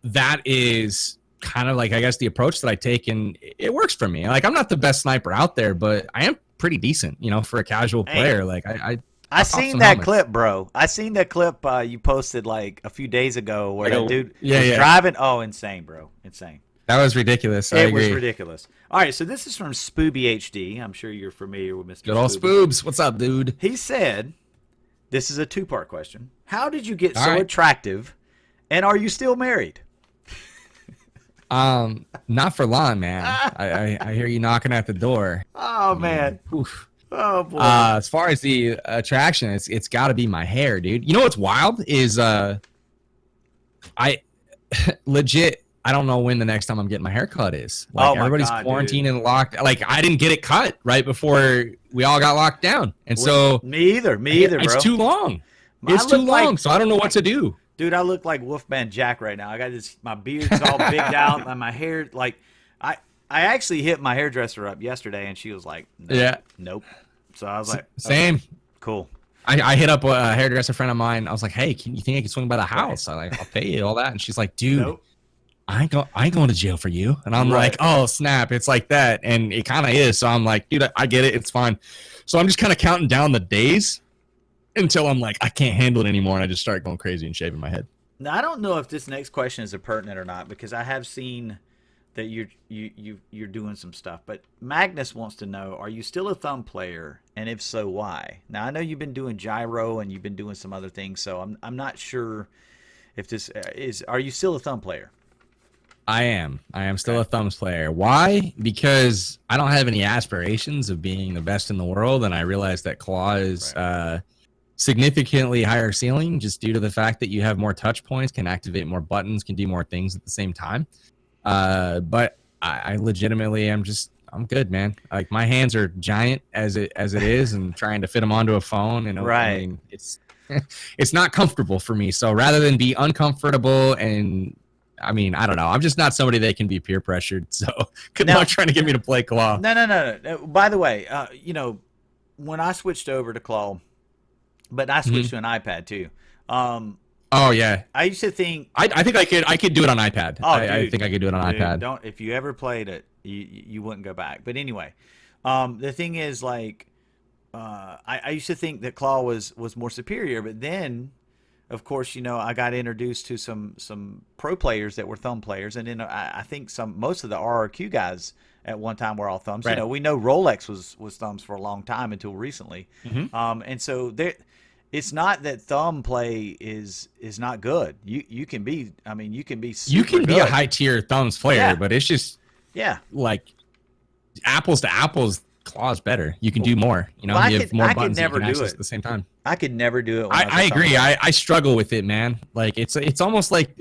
that is kind of like I guess the approach that I take, and it works for me. Like I'm not the best sniper out there, but I am pretty decent, for a casual Hey, player. Like I I pop seen some that helmets. clip, bro. I seen that clip you posted like a few days ago where Like that dude yeah, was yeah. driving. Oh, insane, bro. Insane. That was ridiculous. I It was agree. ridiculous. All right, so this is from Spooby HD. I'm sure you're familiar with Mr. Good old Spooby. spoobs. What's up, dude? He said, this is a two-part question. How did you get All so right. attractive, and are you still married? Not for long, man. I hear you knocking at the door. Oh, I mean, man. oof. Oh boy. As far as the attraction, it's got to be my hair, dude. You know what's wild is I legit I don't know when the next time I'm getting my hair cut is. Like Oh my everybody's God, quarantined dude. and locked. Like I didn't get it cut right before we all got locked down, and so Me either. Me either, it's bro. too long. I It's too look like, long, so I don't know what to do. dude. I look like Wolfman Jack right now. I got this. My beard's all bigged out, and my hair like, I I actually hit my hairdresser up yesterday, and she was like, nope, Yeah, nope. So I was like, okay, same. cool. I hit up a hairdresser friend of mine. I was like, "Hey, can you think I can swing by the Right. house? I'll pay you all that." And she's like, "Dude, Nope. I ain't going to jail for you." And I'm Right. like, "Oh snap!" It's like that, and it kind of is. So I'm like, "Dude, I get it. It's fine." So I'm just kind of counting down the days until I'm like, I can't handle it anymore, and I just start going crazy and shaving my head. Now I don't know if this next question is pertinent or not because I have seen that you're doing some stuff. But Magnus wants to know: are you still a thumb player, and if so, why? Now I know you've been doing gyro and you've been doing some other things, so I'm not sure if this is. Are you still a thumb player? I am. I am still a thumbs player. Why? Because I don't have any aspirations of being the best in the world, and I realize that claw is significantly higher ceiling just due to the fact that you have more touch points, can activate more buttons, can do more things at the same time. But I legitimately am just I'm good, man. Like my hands are giant as it is, and trying to fit them onto a phone, and I mean it's it's not comfortable for me. So rather than be uncomfortable and I mean, I don't know. I'm just not somebody that can be peer pressured. So good luck trying to get me to play claw. No. By the way, you know, when I switched over to claw, but I switched to an iPad too. Oh yeah, I used to think, I think I could do it on iPad. oh, I think I could do it on iPad. Don't, if you ever played it, you wouldn't go back. But anyway, the thing is, like, I used to think that claw was more superior, but then, of course, you know, I got introduced to some pro players that were thumb players, and then I think most of the RRQ guys at one time were all thumbs. Right. You know, we know Rolex was thumbs for a long time until recently, and so there. It's not that thumb play is not good. You can be, I mean, you can be super You can be good. a high tier thumbs player, Yeah. but it's just Yeah. like apples to apples. Claw's better. You can do more. You know, Well, you have more I could buttons that you never can do access it at the same time. I could never do it. When I was a thumb agree. player. I struggle with it, man. Like it's almost like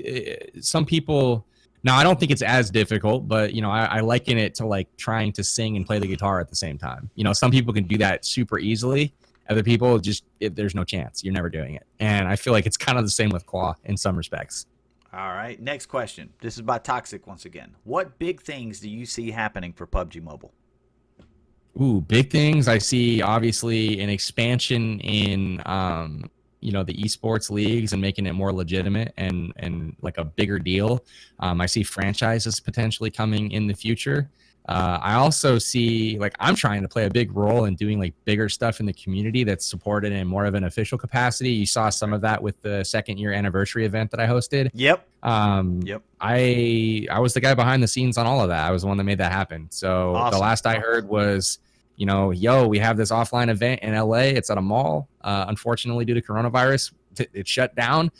some people. Now I don't think it's as difficult, but you know I liken it to like trying to sing and play the guitar at the same time. You know, some people can do that super easily. Other people just there's no chance. You're never doing it. And I feel like it's kind of the same with claw in some respects. All right. Next question. This is by Toxic once again. What big things do you see happening for PUBG Mobile? Ooh, big things. I see obviously an expansion in you know the esports leagues and making it more legitimate and like a bigger deal. I see franchises potentially coming in the future. I also see like I'm trying to play a big role in doing like bigger stuff in the community that's supported in more of an official capacity. You saw some of that with the 2nd year anniversary event that I hosted. Yep. Yep. I was the guy behind the scenes on all of that. I was the one that made that happen. So Awesome. the last I heard was, you know, yo, we have this offline event in LA. It's at a mall. Unfortunately, due to coronavirus, it shut down.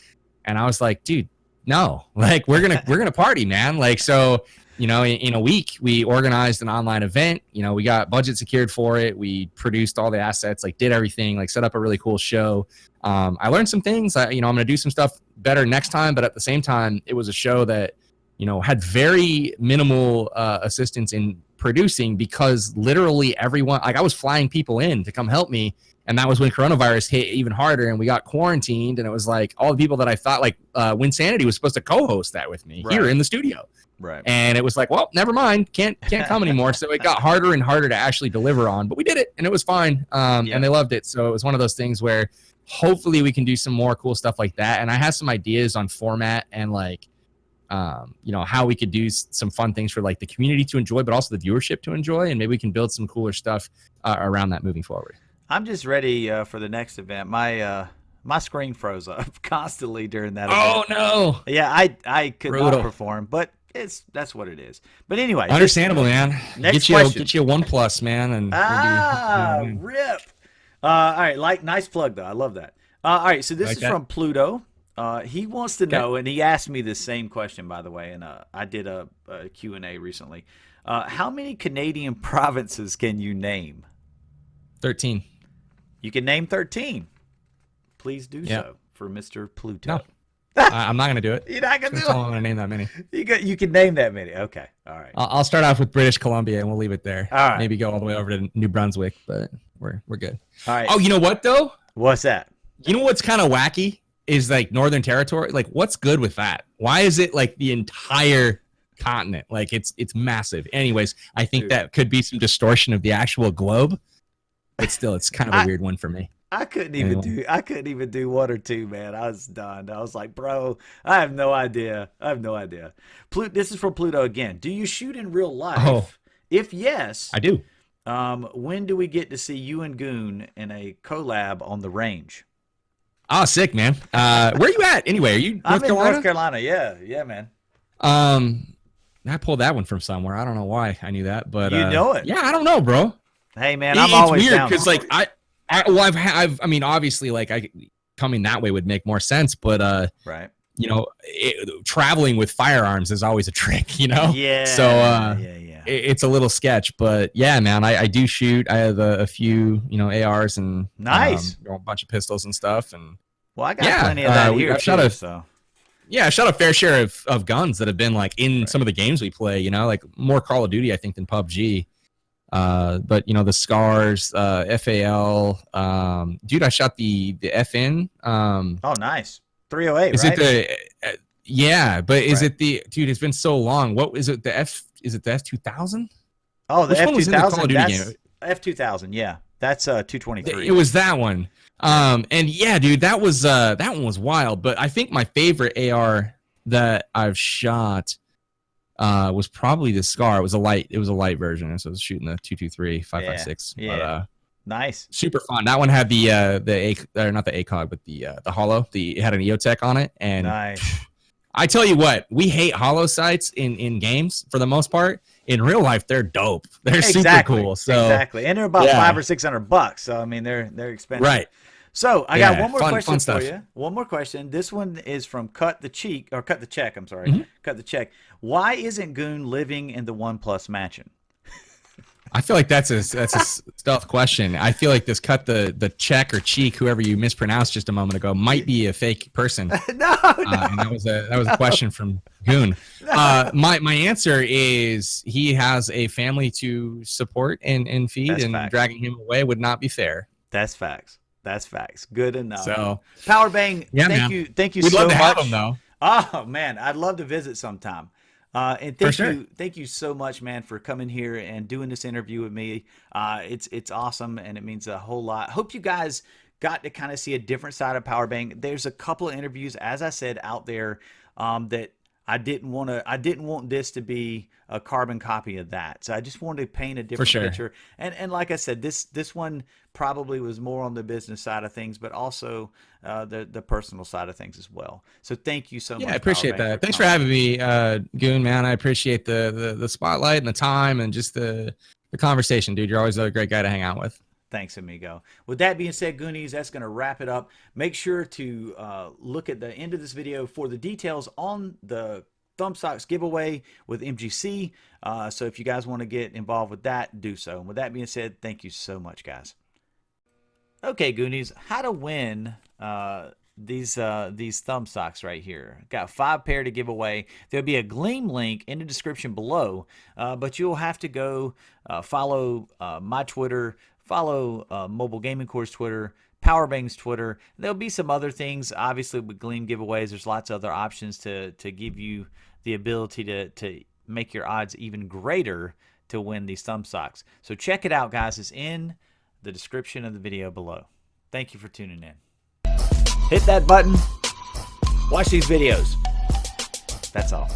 And I was like, dude, no, like we're gonna party, man. Like so. You know, in a week, we organized an online event. You know, we got budget secured for it. We produced all the assets, like did everything, like set up a really cool show. I learned some things. You know, I'm going to do some stuff better next time. But at the same time, it was a show that, you know, had very minimal assistance in producing because literally everyone, like I was flying people in to come help me. And that was when coronavirus hit even harder and we got quarantined. And it was like all the people that I thought like Winsanity was supposed to co-host that with me here in the studio. Right. And it was like, well, never mind, can't come anymore. So it got harder and harder to actually deliver on, but we did it and it was fine. And they loved it. So it was one of those things where hopefully we can do some more cool stuff like that. And I have some ideas on format and like, you know, how we could do some fun things for like the community to enjoy, but also the viewership to enjoy. And maybe we can build some cooler stuff around that moving forward. I'm just ready for the next event. My screen froze up constantly during that event. Oh no. Yeah, I could not perform, but that's what it is. But anyway, understandable, man. Next question. Get you a OnePlus, man, and rip. All right, nice plug though. I love that. All right, so this is from Pluto. He wants to know, and he asked me the same question, by the way, and I did a Q&A recently. How many Canadian provinces can you name? 13. You can name 13. Please do Yeah. so for Mr. Pluto. No. I'm not going to do it. You're not going to That's do all it. I'm going to name that many. You can name that many. Okay. All right. I'll start off with British Columbia and we'll leave it there. All right. Maybe go all the way over to New Brunswick, but we're good. All right. Oh, you know what though? What's that? You know what's kind of wacky is like Northern Territory. Like, what's good with that? Why is it like the entire continent? Like, it's massive. Anyways, I think that could be some distortion of the actual globe, but still, it's kind of a weird one for me. I couldn't even do one or two, man. I was done. I was like, bro, I have no idea. This is from Pluto again. Do you shoot in real life? Oh. If yes, I do. when do we get to see you and Goon in a collab on the range? Oh, sick, man. Where are you at anyway? Are you I'm in North Carolina. Yeah, man. I pulled that one from somewhere. I don't know why I knew that, but you know it. Yeah, I don't know, bro. Hey, man, I'm always weird down. because like I mean, obviously, like coming that way would make more sense, but right. You know, traveling with firearms is always a trick, you know? Yeah. So, it's a little sketch, but yeah, man, I do shoot. I have a few, you know, ARs and nice, a bunch of pistols and stuff. And well, I got plenty of that here too. Yeah, I shot a fair share of guns that have been like in some of the games we play, you know, like more Call of Duty, I think, than PUBG. But you know, the Scars, FAL, dude, I shot the FN. Oh, nice. 308, is right? It the yeah, but is it the dude? It's been so long. What is it? Is it the F2000? Oh, the F2000. That's F2000. Yeah, that's 223. It was that one. And yeah, dude, that one was wild. But I think my favorite AR that I've shot was probably the Scar. It was a light version, and so I was shooting the 223 5.56. Yeah. But, nice, super fun. That one had not the ACOG, but the Holo. It had an EOTech on it, and nice. I tell you what, we hate Holo sights in games for the most part. In real life, they're dope. They're super cool. So exactly, and they're about $500 or $600. So I mean, they're expensive. Right. So I got one more question fun for you. One more question. This one is from Cut the Cheek or Cut the Check. I'm sorry, Cut the Check. Why isn't Goon living in the Oneplus Mansion? I feel like that's a stealth question. I feel like this Cut the Check or Cheek, whoever you mispronounced just a moment ago, might be a fake person. No. And that was a question from Goon. My answer is he has a family to support and feed, That's and facts. dragging him away would not be fair. That's facts. Good enough. So POWERBANG, yeah, thank you We'd so love to much. have him though. Oh man, I'd love to visit sometime. And thank you so much, man, for coming here and doing this interview with me. It's awesome, and it means a whole lot. Hope you guys got to kind of see a different side of POWERBANG. There's a couple of interviews, as I said, out there that I didn't want this to be a carbon copy of that. So I just wanted to paint a different picture. And like I said, this one probably was more on the business side of things, but also the personal side of things as well. So thank you so much. Yeah, I appreciate that. Thanks for having me, Goon, man. I appreciate the spotlight and the time and just the conversation, dude. You're always a great guy to hang out with. Thanks, amigo. With that being said, Goonies, that's going to wrap it up. Make sure to look at the end of this video for the details on the Thumbsocks giveaway with MGC. So if you guys want to get involved with that, do so. And with that being said, thank you so much, guys. Okay, Goonies, how to win these Thumbsocks right here. Got 5 pair to give away. There'll be a Gleam link in the description below, but you'll have to go follow my Twitter, follow Mobile Gaming Core's Twitter, POWERBANG's Twitter. There'll be some other things, obviously, with Gleam giveaways. There's lots of other options to give you the ability to make your odds even greater to win these Thumbsocks. So check it out, guys. It's in the description of the video below. Thank you for tuning in. Hit that button. Watch these videos. That's all.